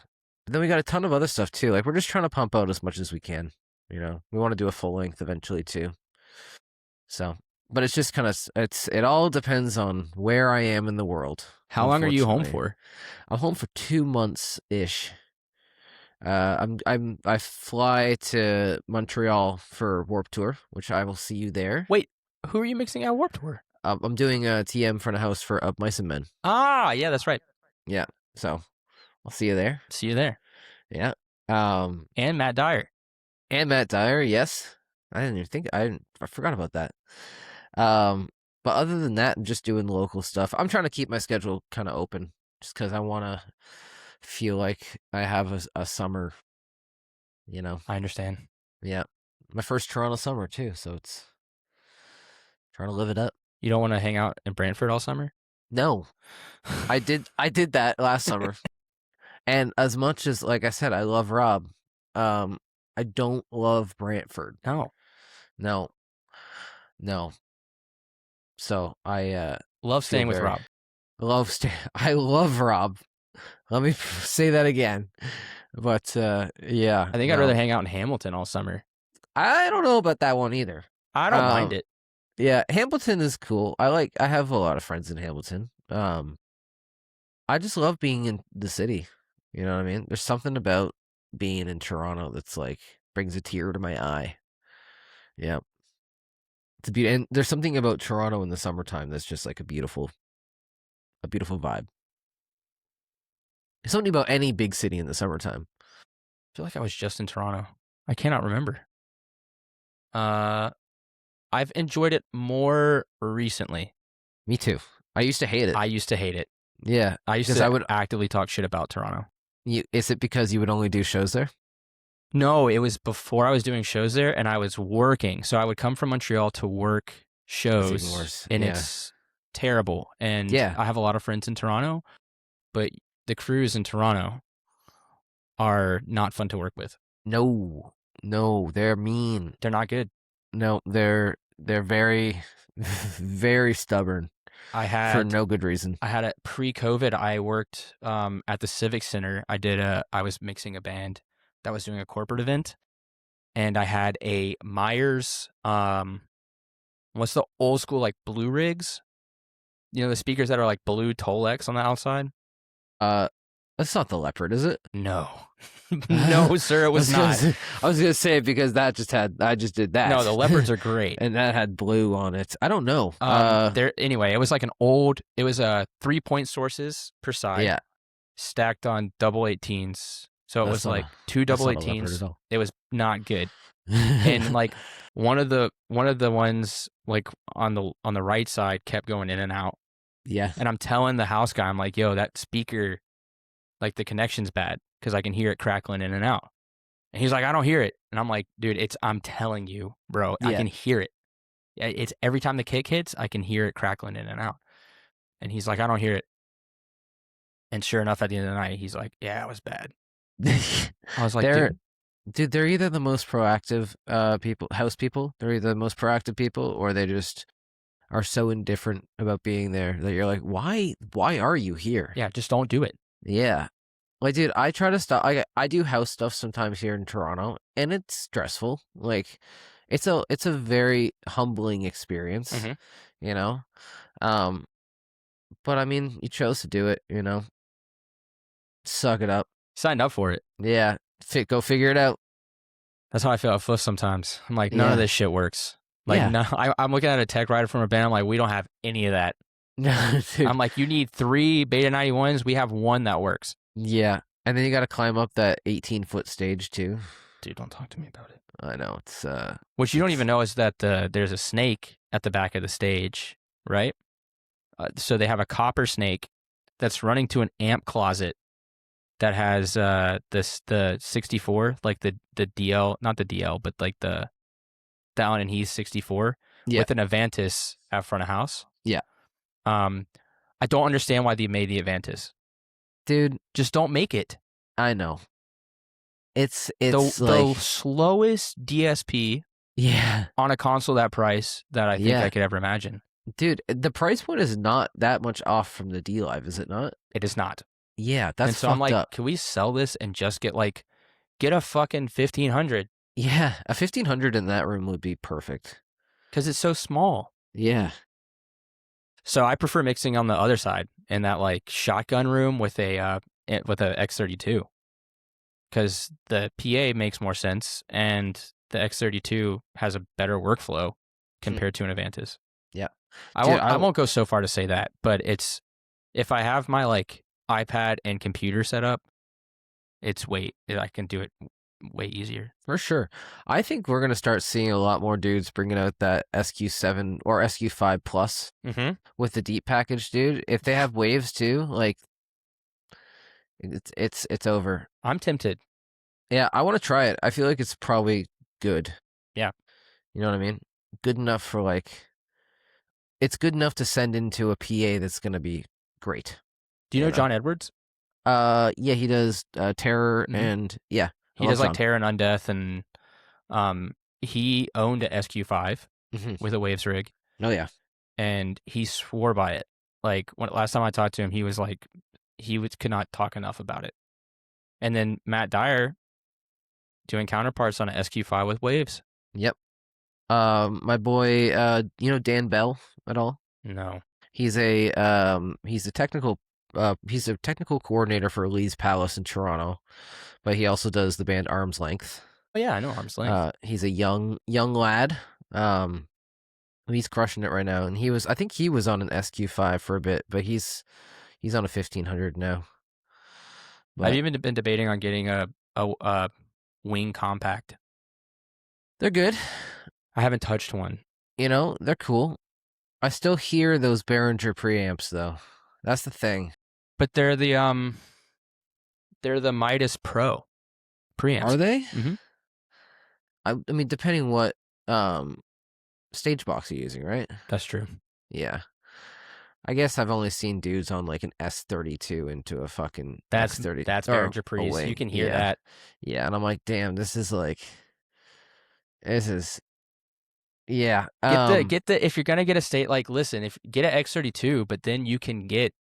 But then we got a ton of other stuff too. Like we're just trying to pump out as much as we can. You know, we want to do a full length eventually too. So, but it's just kind of it all depends on where I am in the world. How long are you home unfortunately. for? I'm home for 2 months ish. I fly to Montreal for Warp Tour, which I will see you there. Wait, who are you mixing at Warped Tour? I'm doing a TM front of house for Mice and Men. Ah, yeah, that's right. Yeah, so I'll see you there. See you there. Yeah. And Matt Dyer. And Matt Dyer, yes. I didn't even think I forgot about that. But other than that, I'm just doing local stuff. I'm trying to keep my schedule kind of open, just because I want to feel like I have a summer. You know. I understand. Yeah, my first Toronto summer too, so it's trying to live it up. You don't want to hang out in Brantford all summer? No, I did that last summer, and as much as like I said, I love Rob. I don't love Brantford. No. No. So I Love staying with Rob. I love Rob. Let me say that again. But yeah, I think I'd rather hang out in Hamilton all summer. I don't know about that one either. I don't mind it. Yeah, Hamilton is cool. I have a lot of friends in Hamilton. I just love being in the city. You know what I mean? There's something about being in Toronto that's like brings a tear to my eye. Yeah. It's and there's something about Toronto in the summertime that's just like a beautiful vibe. There's something about any big city in the summertime. I feel like I was just in Toronto. I cannot remember. I've enjoyed it more recently. Me too. I used to hate it. I used to hate it. Yeah. I used to actively talk shit about Toronto. Is it because you would only do shows there? No, it was before I was doing shows there and I was working. So I would come from Montreal to work shows. That's even worse. And it's terrible. And yeah. I have a lot of friends in Toronto, but the crews in Toronto are not fun to work with. No, they're mean. They're not good. No, they're very, very stubborn. For no good reason. I had a pre-COVID. I worked at the Civic Center. I was mixing a band that was doing a corporate event, and I had a Myers. What's the old school like blue rigs? You know the speakers that are like blue Tolex on the outside. That's not the Leopard, is it? No, no, sir, it was not. I was gonna say because I just did that. No, the Leopards are great, and that had blue on it. I don't know. Anyway, it was like it was 3-point sources per side. Yeah, stacked on double 18s. So it was like two double 18s. It was not good. And like one of the ones like on the right side kept going in and out. Yeah. And I'm telling the house guy, I'm like, yo, that speaker, like the connection's bad because I can hear it crackling in and out. And he's like, I don't hear it. And I'm like, dude, I'm telling you, bro, I can hear it. It's every time the kick hits, I can hear it crackling in and out. And he's like, I don't hear it. And sure enough, at the end of the night, he's like, yeah, it was bad. I was like, dude, they're either the most proactive house people, they're either the most proactive people, or they just are so indifferent about being there that you're like, why are you here? Yeah, just don't do it. Yeah. Like, dude, I try to stop. I do house stuff sometimes here in Toronto, and it's stressful. Like, it's a very humbling experience, you know? But I mean, you chose to do it, you know? Suck it up. Signed up for it. Yeah. Go figure it out. That's how I feel at Fliff sometimes. I'm like, none of this shit works. Like, no, I'm looking at a tech writer from a band. I'm like, we don't have any of that. Dude. I'm like, you need 3 Beta 91s. We have one that works. Yeah, and then you got to climb up that 18-foot stage too. Dude, don't talk to me about it. I know What you don't it's even know is that there's a snake at the back of the stage, right? So they have a copper snake that's running to an amp closet that has the 64, like the DL, not the DL, but like the Allen and Heath 64 yeah, with an Avantis out front of house. yeah, Um, I don't understand why they made the Avantis. dude. Just don't make it. I know. The It's like the slowest DSP yeah, on a console that price that I think yeah, I could ever imagine. dude. The price point is not that much off from the D Live, is it not? It is not. Yeah, And that's so I'm fucked like, up. can we sell this and just get a fucking 1500 Yeah, a 1500 in that room would be perfect. because it's so small. Yeah, So I prefer mixing on the other side in that like shotgun room with a X32 because the PA makes more sense and the X32 has a better workflow compared to an Avantis. yeah, I dude. won't I won't go so far to say that, but it's if I have my like iPad and computer set up, I can do it way easier. For sure. I think we're gonna start seeing a lot more dudes bringing out that SQ7 or SQ5 Plus Mm-hmm. with the deep package, dude. If they have waves too, like it's over. I'm tempted. Yeah, I want to try it. I feel like it's probably good. Yeah. You know what I mean? Good enough for like it's good enough to send into a PA that's gonna be great. Do you know John Edwards? Yeah, he does Terror Mm-hmm. and yeah, I He love does like John. Terror and Undeath, and he owned a SQ5 Hmm. with a Waves rig, Oh yeah. and he swore by it. Like last time I talked to him, he was like could not talk enough about it. And then Matt Dyer doing counterparts on a SQ5 with Waves. Yep. My boy, you know Dan Bell at all? No. He's he's a technical coordinator for Lee's Palace in Toronto, but he also does the band Arm's Length. Oh yeah, I know Arm's Length. He's a young lad. He's crushing it right now, and I think he was on an SQ5 for a bit, but he's on a 1500 now. I've But even been debating on getting a Wing Compact. they're good. I haven't touched one, You know, they're cool. I still hear those Behringer preamps though. That's the thing. but they're the Midas Pro preamps. Are they? Mm-hmm. I mean, depending what stage box you're using, right? That's true. Yeah. I guess I've only seen dudes on like an S32 into a fucking That's X30 that's or Behringer a Pre's. You wing. can hear Yeah. that. Yeah, and I'm like, damn, this is yeah. Get the if you're gonna get a state like listen, if get an X32, but then you can get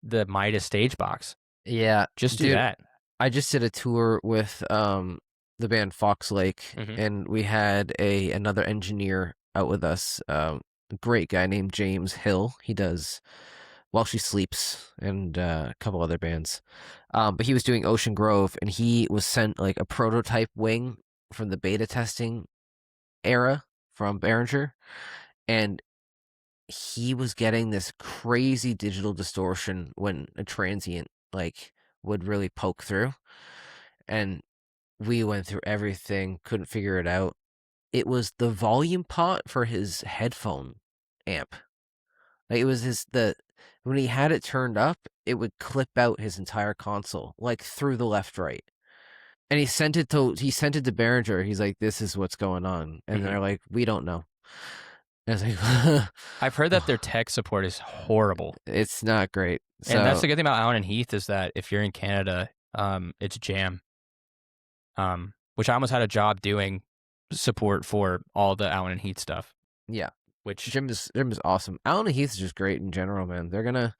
the Midas stage box. Yeah, Just do dude, that. I just did a tour with the band Fox Lake, Mhm. and we had another engineer out with us. A great guy named James Hill. He does While She Sleeps and a couple other bands. But he was doing Ocean Grove, and he was sent like a prototype wing from the beta testing era from Behringer, and he was getting this crazy digital distortion when a transient like would really poke through, and we went through everything, couldn't figure it out. It was the volume pot for his headphone amp. Like it was the when he had it turned up, it would clip out his entire console, like through the left right. And he sent it to Behringer. He's like, "This is what's going on," and Mhm. they're like, "We don't know." And I was like, I've heard that their tech support is horrible. "It's not great." And that's So the good thing about Allen and Heath is that if you're in Canada, it's jam. Which I almost had a job doing support for all the Allen and Heath stuff. yeah, Which Jim is awesome. Allen and Heath is just great in general, man. They're gonna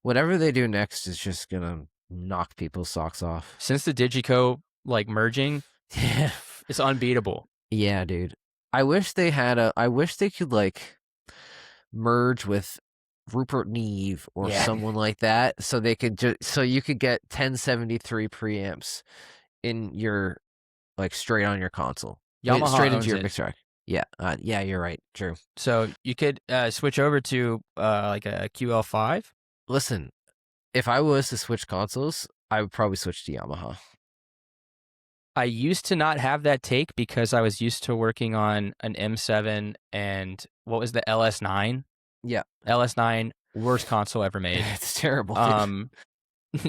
whatever they do next is just gonna knock people's socks off. since the Digico like merging, Yeah, it's unbeatable. yeah, dude. I wish they could like merge with Rupert Neve or Yeah. someone like that, so they could so you could get 1073 preamps in your like straight on your console, Yamaha straight into owns your it. mix rack. Yeah, yeah, you're right. True. So you could switch over to like a QL5. Listen, if I was to switch consoles, I would probably switch to Yamaha. I used to not have that take because I was used to working on an M7 and what was the LS9? Yeah, LS9, worst console ever made. it's terrible. Dude.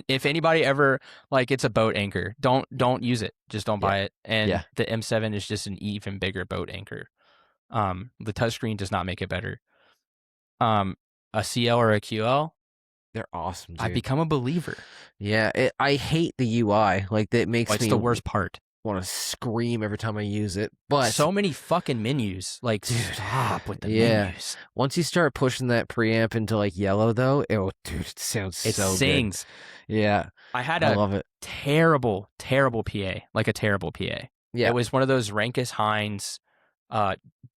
If anybody ever like it's a boat anchor, don't use it. Just don't Yeah, buy it. And yeah, the M7 is just an even bigger boat anchor. The touchscreen does not make it better. Um, a CL or a QL, they're awesome, I've dude. become a believer. Yeah, I hate the UI. Like that Oh, makes it's me the worst part. want to scream every time I use it. But So many fucking menus. Like, dude, stop with the yeah. menus. Once you start pushing that preamp into like yellow, though, dude, it sounds It so sings. good. Yeah, I had I a love it. terrible, terrible PA, like a terrible PA. Yeah, It was one of those Rankis Hines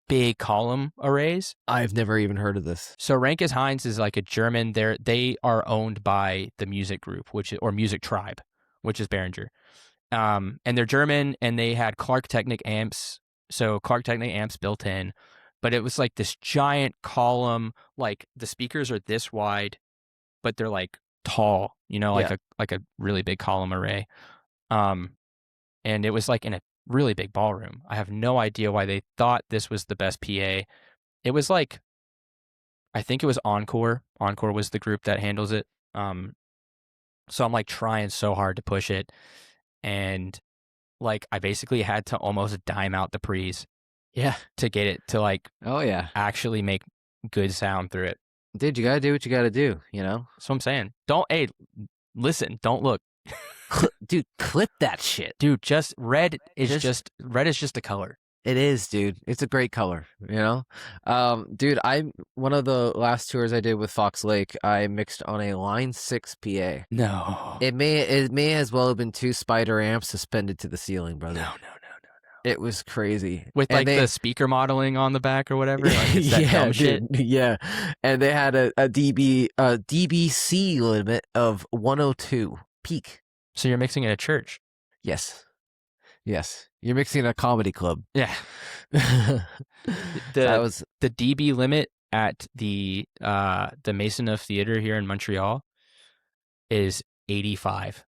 big column arrays. I've never even heard of this. So Rankis Hines is like a German. They are owned by the Music Group, or Music Tribe, which is Behringer. And they're German, and they had Clark Technic amps. So Clark Technic amps built in, but it was like this giant column. Like the speakers are this wide, but they're like tall. Yeah. Like a really big column array. Um, and it was like in a really big ballroom. I have no idea why they thought this was the best PA. It was like, I think it was Encore. Encore was the group that handles it. So I'm like trying so hard to push it, and like I basically had to almost dime out the pre's Yeah. to get it to like Oh yeah. actually make good sound through it. Dude, you gotta do what you gotta do, you know? So I'm saying, listen, don't look. Dude, clip that shit. Dude, just red is Just- red is just a color. It is, dude. It's a great color, you know? Dude, one of the last tours I did with Fox Lake, I mixed on a Line 6 PA. No. It may as well have been 2 Spider amps suspended to the ceiling, brother. No. It was crazy. With like the speaker modeling on the back or whatever. Like it's that dumb shit. Yeah. And they had a DBC limit of 102 peak. So you're mixing at a church. Yes. You're mixing a comedy club. Yeah. That was the dB limit at the Maisonneuve Theater here in Montreal is 85.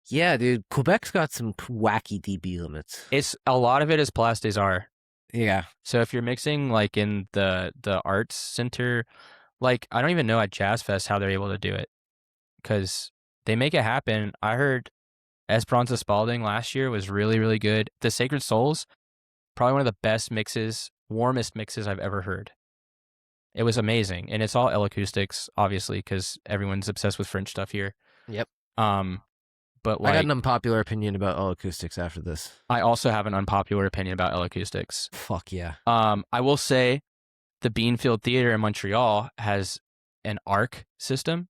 Yeah, dude. Quebec's got some wacky dB limits. It's a lot of it is Place des Arts. Yeah. So if you're mixing like in the arts center, like I don't even know at Jazz Fest how they're able to do it, because they make it happen. I heard Esperanza Spalding last year was really, really good. The Sacred Souls, probably one of the best mixes, warmest mixes I've ever heard. It was amazing, and it's all L-acoustics, obviously, because everyone's obsessed with French stuff here. Yep. But I got an unpopular opinion about all acoustics after this. I also have an unpopular opinion about L-acoustics. Fuck yeah. I will say the Beanfield Theater in Montreal has an ARC system.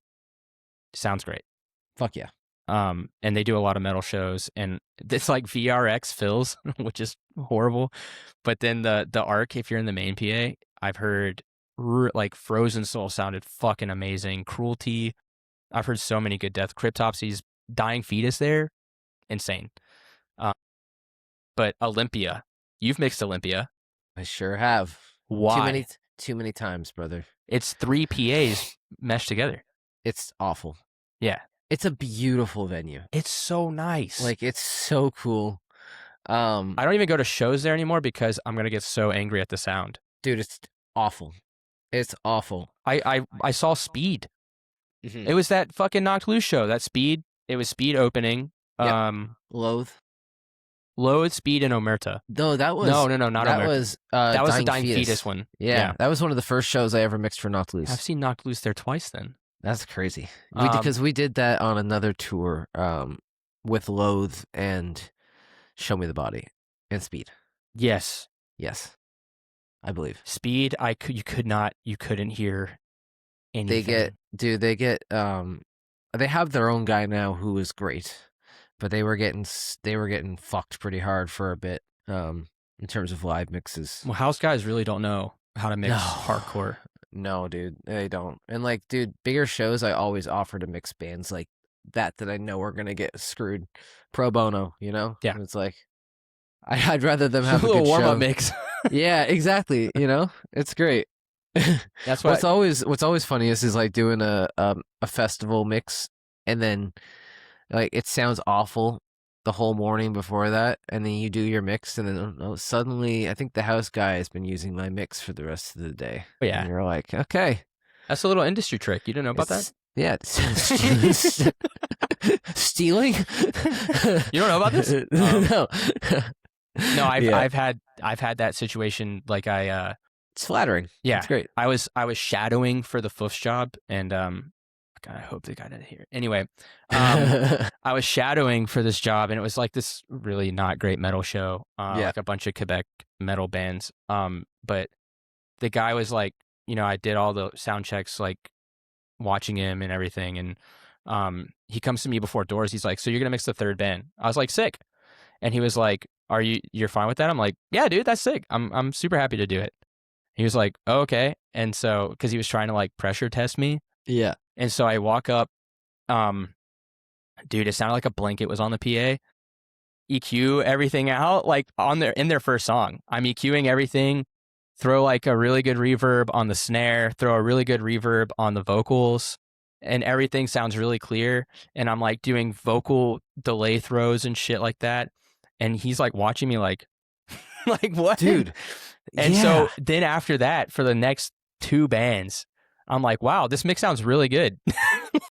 Sounds great. Fuck yeah. And they do a lot of metal shows, and it's like VRX fills, which is horrible. But then the ARC, if you're in the main PA, I've heard like Frozen Soul sounded fucking amazing. Cruelty, I've heard so many good death. Cryptopsy's Dying Fetus there, insane. But Olympia, you've mixed Olympia. I sure have. Why? Too many times, brother. It's 3 PAs meshed together. It's awful. Yeah. It's a beautiful venue. It's so nice. Like it's so cool. I don't even go to shows there anymore because I'm gonna get so angry at the sound. Dude, it's awful. It's awful. I saw Speed. Mm-hmm. It was that fucking Knocked Loose show. That Speed. It was Speed opening. Yep. Loathe, Speed, and Omerta. No, that was not Omerta. That was the Dying Dying Fetus one. Yeah, that was one of the first shows I ever mixed for Knocked Loose. I've seen Knocked Loose there twice. Then that's crazy. Because we did that on another tour with Loathe and Show Me the Body and Speed. Yes, I believe Speed. You couldn't hear anything. They have their own guy now who is great, but they were getting fucked pretty hard for a bit in terms of live mixes. Well, house guys really don't know how to mix hardcore. No, dude, they don't. And like, dude, bigger shows, I always offer to mix bands like that I know are gonna get screwed pro bono, you know? Yeah. And it's like, I'd rather them Just a have a little good warm up show. mix. Yeah, exactly. You know, it's great. That's what. What's always funny is like doing a festival mix, and then like it sounds awful the whole morning before that, and then you do your mix, and then suddenly I think the house guy has been using my mix for the rest of the day, Oh, and yeah, you're like, okay, that's a little industry trick. You didn't know about that? it's yeah, stealing. You don't know about this? No, No, yeah, I've had that situation. Like it's flattering. yeah, It's great. I was shadowing for the FOH job, and God, I hope the guy didn't hear it. Anyway, I was shadowing for this job, and it was like this really not great metal show, Yeah. like a bunch of Quebec metal bands. But the guy was like, you know, I did all the sound checks, like watching him and everything, and he comes to me before doors. He's like, "So you're gonna mix the third band?" I was like, "Sick," and he was like, You're fine with that?" I'm like, "Yeah, dude, that's sick. I'm super happy to do it." He was like, "Oh, okay," and so because he was trying to like pressure test me, Yeah. and so I walk up, dude, it sounded like a blanket was on the PA. EQ everything out, like in their first song. I'm EQing everything, throw like a really good reverb on the snare, throw a really good reverb on the vocals, and everything sounds really clear. And I'm like doing vocal delay throws and shit like that. And he's like watching me like, like what? Dude. And Yeah. so then after that, for the next two bands, I'm like, wow, this mix sounds really good.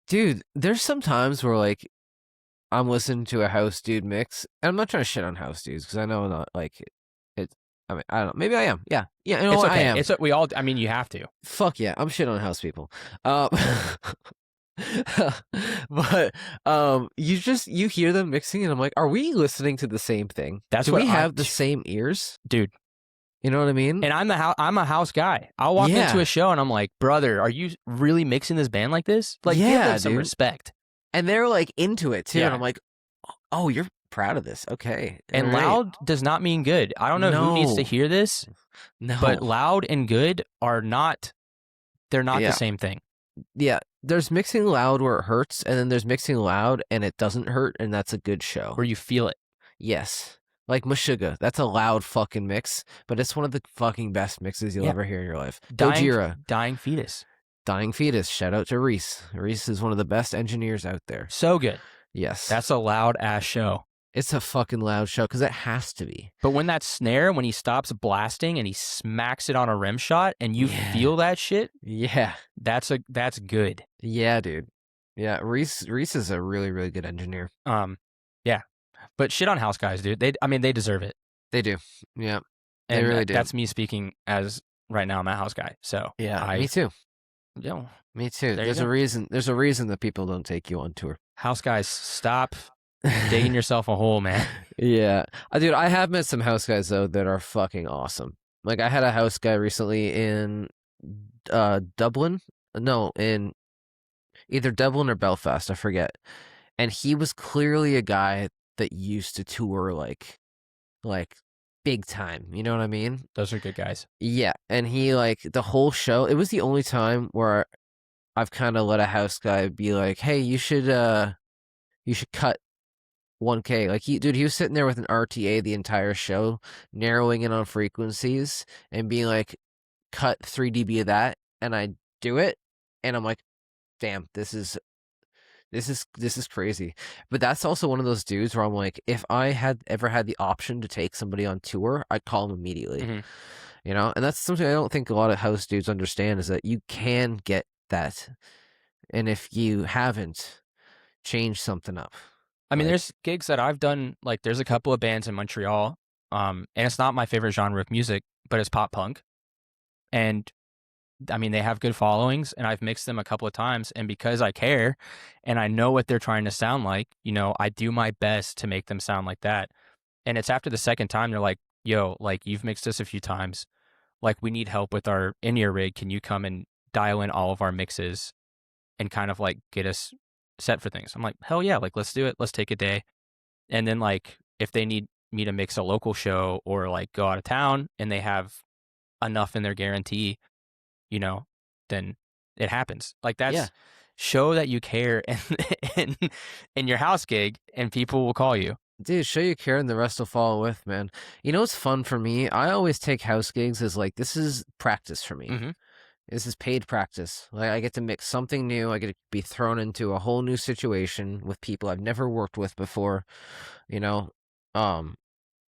Dude, there's some times where like I'm listening to a house dude mix, and I'm not trying to shit on house dudes because I know not like it. I mean, I don't know. Maybe I am. Yeah, yeah. You know It's what? I okay. am. We all. I mean, you have to. Fuck yeah, I'm shit on house people. But you hear them mixing, and I'm like, are we listening to the same thing? That's Do what we have the same ears, dude. You know what I mean? And I'm a house guy. I'll walk into a show and I'm like, brother, are you really mixing this band like this? Like, give them some respect. And they're like into it too. Yeah. And I'm like, oh, you're proud of this. Okay. And All right. loud does not mean good. I don't know who needs to hear this. No. But loud and good are not, they're not the same thing. Yeah. There's mixing loud where it hurts, and then there's mixing loud and it doesn't hurt, and that's a good show. Where you feel it. Yes. Like Meshuggah, that's a loud fucking mix, but it's one of the fucking best mixes you'll ever hear in your life. Gojira. Dying Fetus. Dying Fetus. Shout out to Reese. Reese is one of the best engineers out there. So good. Yes. That's a loud ass show. It's a fucking loud show because it has to be. But when that snare, when he stops blasting and he smacks it on a rim shot and you feel that shit. Yeah. That's good. Yeah, dude. Yeah, Reese is a really, really good engineer. Yeah. But shit on house guys, dude. They deserve it. They do. Yeah. And they really do. That's me speaking as right now I'm a house guy. So yeah, me too. Yeah. Me too. There's a reason that people don't take you on tour. House guys, stop digging yourself a hole, man. Yeah. Dude, I have met some house guys though that are fucking awesome. Like I had a house guy recently in Dublin. No, in either Dublin or Belfast, I forget. And he was clearly a guy that used to tour like big time. You know what I mean? Those are good guys. Yeah. And he like the whole show, it was the only time where I've kind of let a house guy be like, hey, you should cut 1K. Like he was sitting there with an RTA the entire show, narrowing in on frequencies and being like, cut 3 dB of that, and I do it, and I'm like, damn, this is crazy. But that's also one of those dudes where I'm like, if I had ever had the option to take somebody on tour, I'd call him immediately. Mm-hmm. You know, and that's something I don't think a lot of house dudes understand, is that you can get that, and if you haven't, change something up. I mean, there's gigs that I've done, like there's a couple of bands in Montreal, and it's not my favorite genre of music, but it's pop punk. And I mean, they have good followings, and I've mixed them a couple of times, and because I care and I know what they're trying to sound like, you know, I do my best to make them sound like that. And it's after the second time they're like, yo, like you've mixed us a few times, like we need help with our in-ear rig. Can you come and dial in all of our mixes and kind of like get us set for things? I'm like, hell yeah, like let's do it. Let's take a day. And then like if they need me to mix a local show or like go out of town and they have enough in their guarantee, you know, then it happens. Like that's show that you care in your house gig, and people will call you. Dude, show you care and the rest will follow with, man. You know what's fun for me? I always take house gigs as like, this is practice for me. Mm-hmm. This is paid practice. Like I get to mix something new. I get to be thrown into a whole new situation with people I've never worked with before, you know. Um,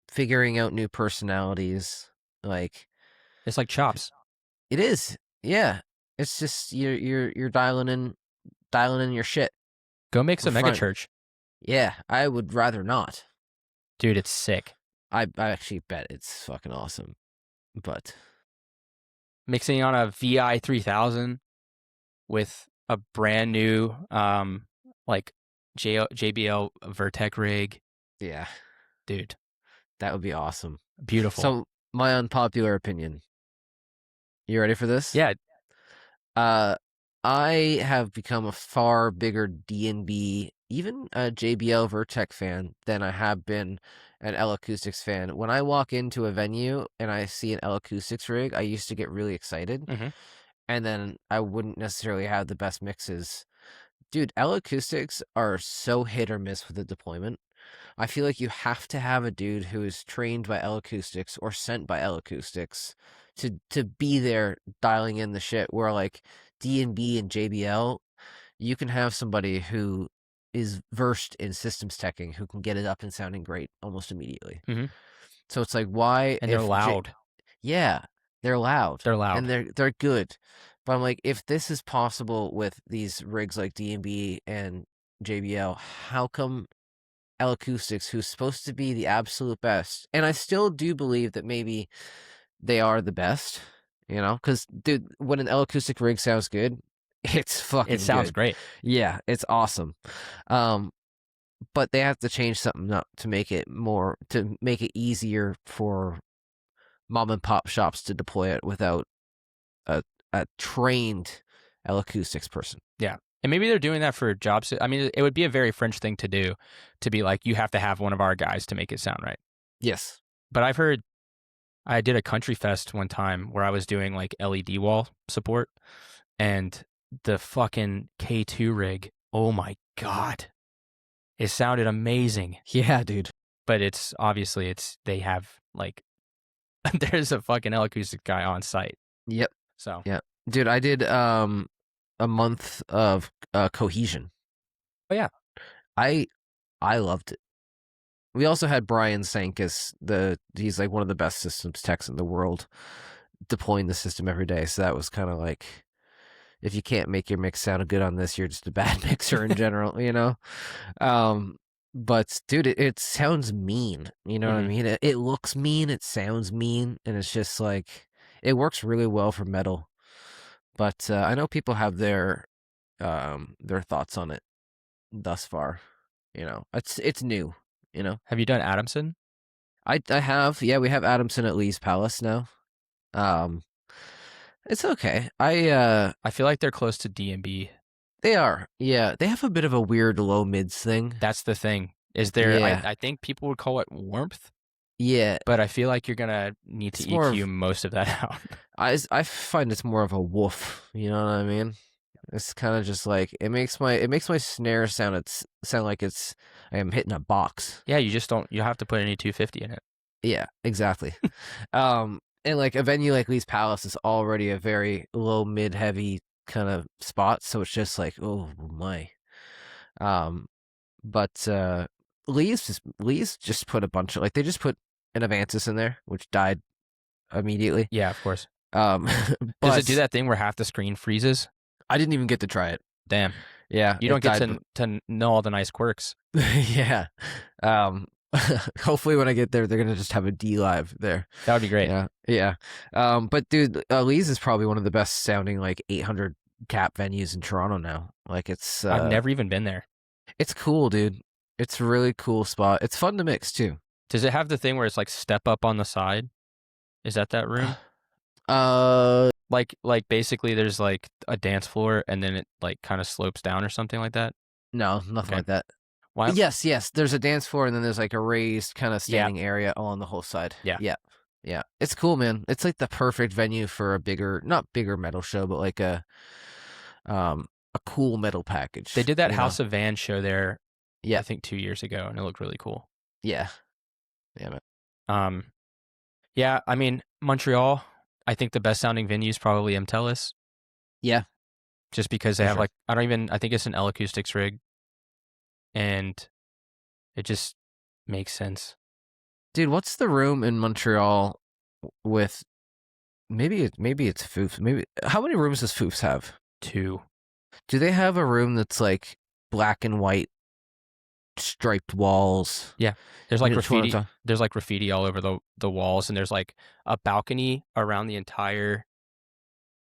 Figuring out new personalities. Like It's like chops. it is. Yeah. It's just you're dialing in your shit Go mix for a mega fun. church. Yeah, I would rather not. Dude, it's sick. I actually bet it's fucking awesome. But Mixing on a VI 3000 with a brand new like JBL Vertec rig. yeah, Dude, that would be awesome. beautiful. So my unpopular opinion. You ready for this? Yeah. Uh, I have become a far bigger D&B, even a JBL Vertec fan than I have been an L Acoustics fan. When I walk into a venue and I see an L Acoustics rig, I used to get really excited, Mm-hmm. and then I wouldn't necessarily have the best mixes. Dude, L Acoustics are so hit or miss with the deployment. I feel like you have to have a dude who is trained by L Acoustics or sent by L Acoustics to be there dialing in the shit. Where like D&B and JBL, you can have somebody who is versed in systems teching who can get it up and sounding great almost immediately. Mm-hmm. So it's like why And they're if loud. yeah, they're loud They're and loud. they're good. But I'm like, if this is possible with these rigs like D&B and JBL, how come L Acoustics, who's supposed to be the absolute best, and I still do believe that maybe they are the best, you know, because dude, when an L Acoustic rig sounds good, it's It fucking sounds good. great. Yeah, it's awesome. Um, but they have to change something up to make it easier for mom and pop shops to deploy it without a trained L Acoustics person. Yeah. And maybe they're doing that for jobs. I mean, it would be a very French thing to do, to be like, you have to have one of our guys to make it sound right. Yes. But I've heard, I did a country fest one time where I was doing like LED wall support, and the fucking K2 rig, oh my God, it sounded amazing. Yeah, dude. But it's obviously, they have like, there's a fucking L acoustic guy on site. Yep. So, Yeah. Dude, I did a month of Cohesion. oh yeah. I loved it. We also had Brian Sankis, he's like one of the best systems techs in the world, deploying the system every day. So that was kind of like, if you can't make your mix sound good on this, you're just a bad mixer in general, you know? But dude, it sounds mean. You know what I Mm-hmm. mean? It looks mean, it sounds mean, and it's just like, it works really well for metal. But I know people have their thoughts on it thus far. You know, it's new. You know, Have you done Adamson? I have, yeah, we have Adamson at Lee's Palace now. Um, it's okay. I feel like they're close to D&B. They are, yeah, they have a bit of a weird low mids thing. That's the thing. Is there, Yeah, I think people would call it warmth, yeah, but I feel like you're going to need to it's more EQ of most of that out. I find it's more of a woof. You know what I mean? It's kind of just like it makes my snare sound like I am hitting a box. Yeah, you just don't, you have to put any 250 in it. Yeah, exactly. And like a venue like Lee's Palace is already a very low mid heavy kind of spot, so it's just like, oh my. Um, but Lee's just put a bunch of like they just put an Avantis in there, which died immediately. Yeah, of course. Um, Does it do but that thing where half the screen freezes? I didn't even get to try it. Damn. Yeah, You it don't get died. to know all the nice quirks. Yeah. Um, hopefully when I get there, they're gonna just have a D live there. That would be great. Yeah, yeah. But dude, Lee's is probably one of the best sounding like 800 cap venues in Toronto now. Like I've never even been there. it's cool, dude. It's a really cool spot. It's fun to mix too. Does it have the thing where it's like step up on the side? Is that room? Uh, Like basically there's like a dance floor and then it like kind of slopes down or something like that? no, nothing Okay. like that. Why? Yes. There's a dance floor and then there's like a raised kind of Yeah. standing area along the whole side. Yeah. Yeah. It's cool, man. It's like the perfect venue for a bigger, not bigger metal show, but like a cool metal package. They did that you know? House of Van show there, Yeah. I think 2 years ago, and it looked really cool. Yeah. Yeah, man. Um, yeah, I mean Montreal. I think the best sounding venue is probably Metallica, Yeah, just because they for have sure. like I think it's an L acoustics rig, and it just makes sense. Dude, what's the room in Montreal with maybe it's Foofs. Maybe how many rooms does Foofs have? 2. Do they have a room that's like black and white striped walls? Yeah, there's You like know which one I'm graffiti. talking? There's like graffiti all over the walls, and there's like a balcony around the entire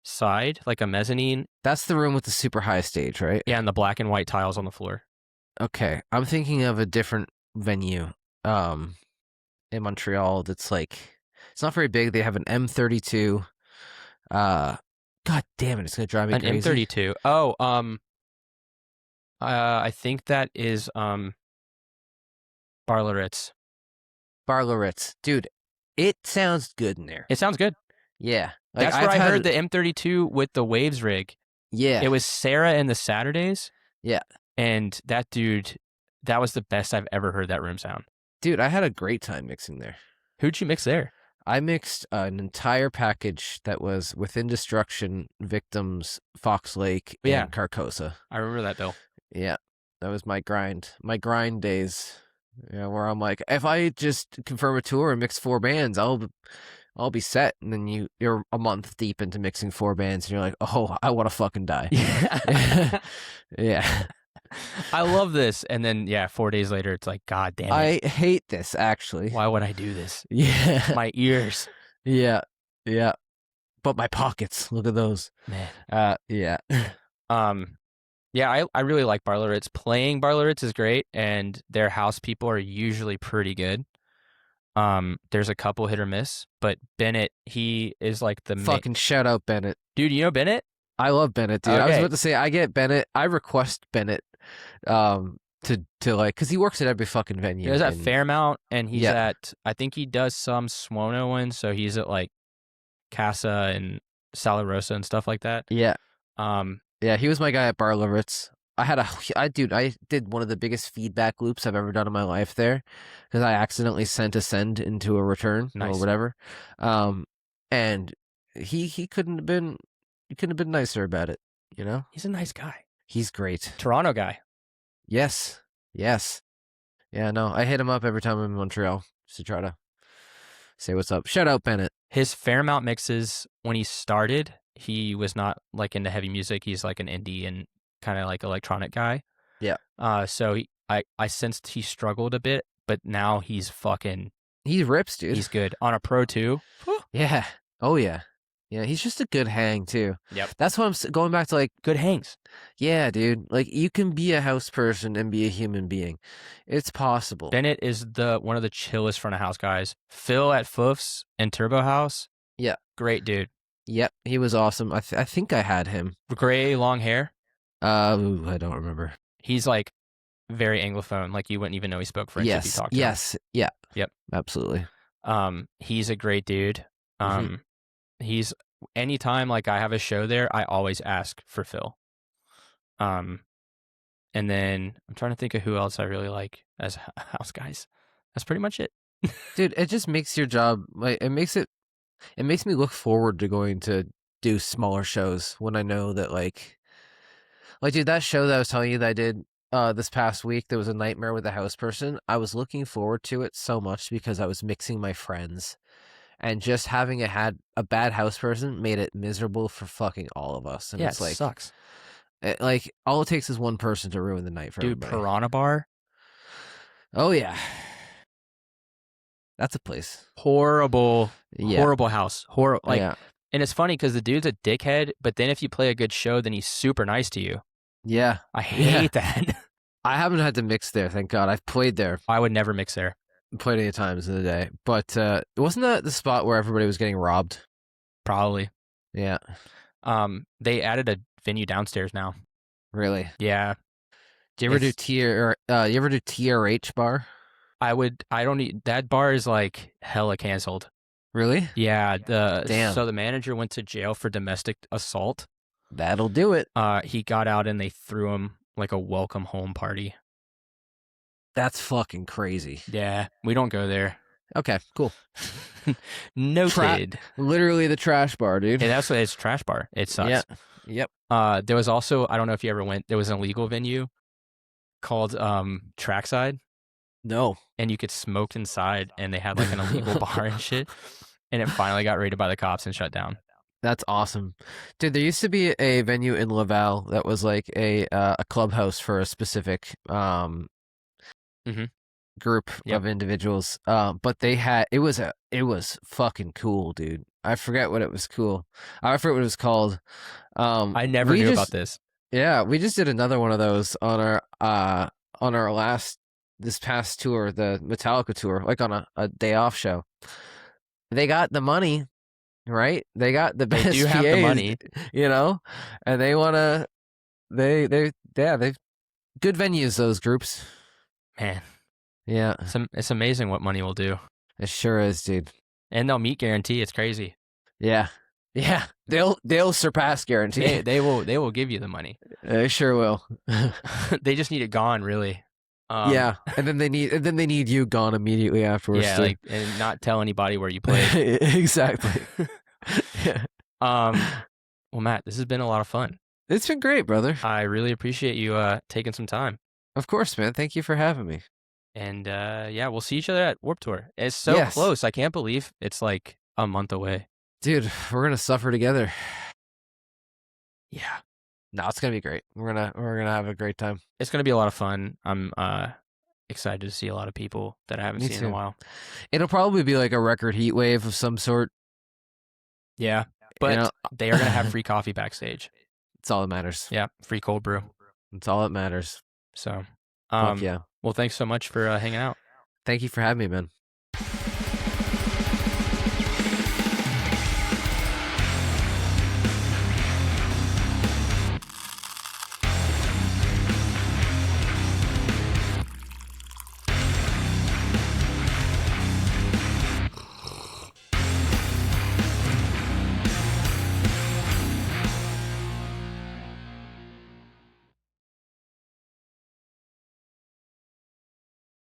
side, like a mezzanine. That's the room with the super high stage, right? Yeah, and the black and white tiles on the floor. Okay, I'm thinking of a different venue um in Montreal that's like it's not very big. They have an M32. Uh God damn it, it's gonna drive me An crazy. M32. Oh, I think that is Barleritz. Barleritz. Dude, it sounds good in there. It sounds good. Yeah. Like That's where I've I heard had the M32 with the Waves rig. yeah. It was Sarah and the Saturdays, Yeah. and that dude, that was the best I've ever heard that room sound. Dude, I had a great time mixing there. Who'd you mix there? I mixed an entire package that was Within Destruction, Victims, Fox Lake, Yeah. and Carcosa. I remember that bill. Yeah. That was my grind days. Yeah, where I'm like, if I just confirm a tour and mix 4 bands, I'll be set. And then you're a month deep into mixing 4 bands, and you're like, oh, I want to fucking die. Yeah. Yeah. I love this. And then, yeah, 4 days later, it's like, God damn it. I hate this, actually. Why would I do this? Yeah. My ears. Yeah. Yeah. But my pockets, look at those. Man. Yeah. Yeah, I really like Barleritz. Playing Barleritz is great, and their house people are usually pretty good. There's a couple hit or miss, but Bennett, he is like the Fucking shout out Bennett. dude. You know Bennett? I love Bennett, dude. I was Okay. about to say I get Bennett. I request Bennett to like because he works at every fucking venue. He was at and- Fairmount, and he's Yeah. at, I think he does some Swono ones, so he's at like Casa and Sala Rosa and stuff like that. Yeah. Um, Yeah, he was my guy at Barleritz. I did one of the biggest feedback loops I've ever done in my life there because I accidentally sent a send into a return Nice. or whatever. And he couldn't have been nicer about it, you know? he's a nice guy. He's great. Toronto guy. Yes. Yes. Yeah, no, I hit him up every time I'm in Montreal just to try to say what's up. Shout out Bennett. His Fairmount mixes, when he started, he was not like into heavy music. He's like an indie and kind of like electronic guy. Yeah. So I sensed he struggled a bit, but now he's fucking, He rips, dude. he's good. On a Pro 2. Yeah. Oh yeah. Yeah, he's just a good hang too. Yep. That's what I'm going back to. Like, Good hangs. yeah, dude. Like, you can be a house person and be a human being. It's possible. Bennett is one of the chillest front of house guys. Phil at Foofs and Turbo House. Yeah. Great dude. Yep, he was awesome. I think I had him. Gray, long hair. I don't remember. He's like very Anglophone. Like you wouldn't even know he spoke French if you Yes. talked to him. Yes. Yeah. Yep. Absolutely. He's a great dude. He's anytime like I have a show there, I always ask for Phil. And then I'm trying to think of who else I really like as house guys. That's pretty much it. Dude, it just makes your job like it makes me look forward to going to do smaller shows when I know that like dude, that show that I was telling you that I did this past week, there was a nightmare with a house person. I was looking forward to it so much because I was mixing my friends. And just having had a bad house person made it miserable for fucking all of us. And Yeah, it's it like sucks. like all it takes is one person to ruin the night for Dude, everybody. Piranha Bar. Oh yeah. That's a place. Horrible. Yeah. Horrible house. Horrible. Like, yeah. and it's funny because the dude's a dickhead, but then if you play a good show, then he's super nice to you. Yeah. I hate that. I haven't had to mix there, thank God. I've played there I would never mix there. plenty of times in the day. But wasn't that the spot where everybody was getting robbed? Probably. Yeah. They added a venue downstairs now. Really? Yeah. Do you ever do TRH bar? That bar is like hella canceled. Really? Yeah. Damn. So the manager went to jail for domestic assault. That'll do it. He got out and they threw him like a welcome home party. That's fucking crazy. Yeah, we don't go there. Okay, cool. Noted. Literally the trash bar, dude. Hey, that's what it's a trash bar. It Yeah. sucks. Yep. There was also, I don't know if you ever went, there was an illegal venue called Trackside, No. and you could smoke inside, and they had like an illegal bar and shit. And it finally got raided by the cops and shut down. That's awesome, dude. There used to be a venue in Laval that was like a clubhouse for a specific Mhm. group Yep. of individuals. But they had it was fucking cool, dude. I forget what it was cool. I forget what it was called. I never knew about this. Yeah, we just did another one of those on our last this past tour, the Metallica tour, like on a day off show. They got the money, right? They got the They best do have the PAs, money. you know, and they wanna they've good venues, those groups. Man, Yeah, it's amazing what money will do. it sure is, dude. And they'll meet guarantee. It's crazy. Yeah, yeah. They'll surpass guarantee. They will give you the money. They sure will. They just need it gone, really. Yeah, and then they need you gone immediately afterwards. Yeah, too. like, and not tell anybody where you played. Exactly. Yeah. Well, Matt, this has been a lot of fun. It's been great, brother. I really appreciate you taking some time. Of course, man. Thank you for having me. And yeah, we'll see each other at Warped Tour. It's so Yes. close. I can't believe it's like a month away. Dude, we're gonna suffer together. Yeah. No, it's gonna be great. We're gonna have a great time. It's gonna be a lot of fun. I'm excited to see a lot of people that I haven't Me seen in too. a while. It'll probably be like a record heat wave of some sort. Yeah. But know- they are gonna have free coffee backstage. It's all that matters. Yeah, free cold brew. It's all that matters. So Fuck yeah. well, thanks so much for hanging out. Thank you for having me, man.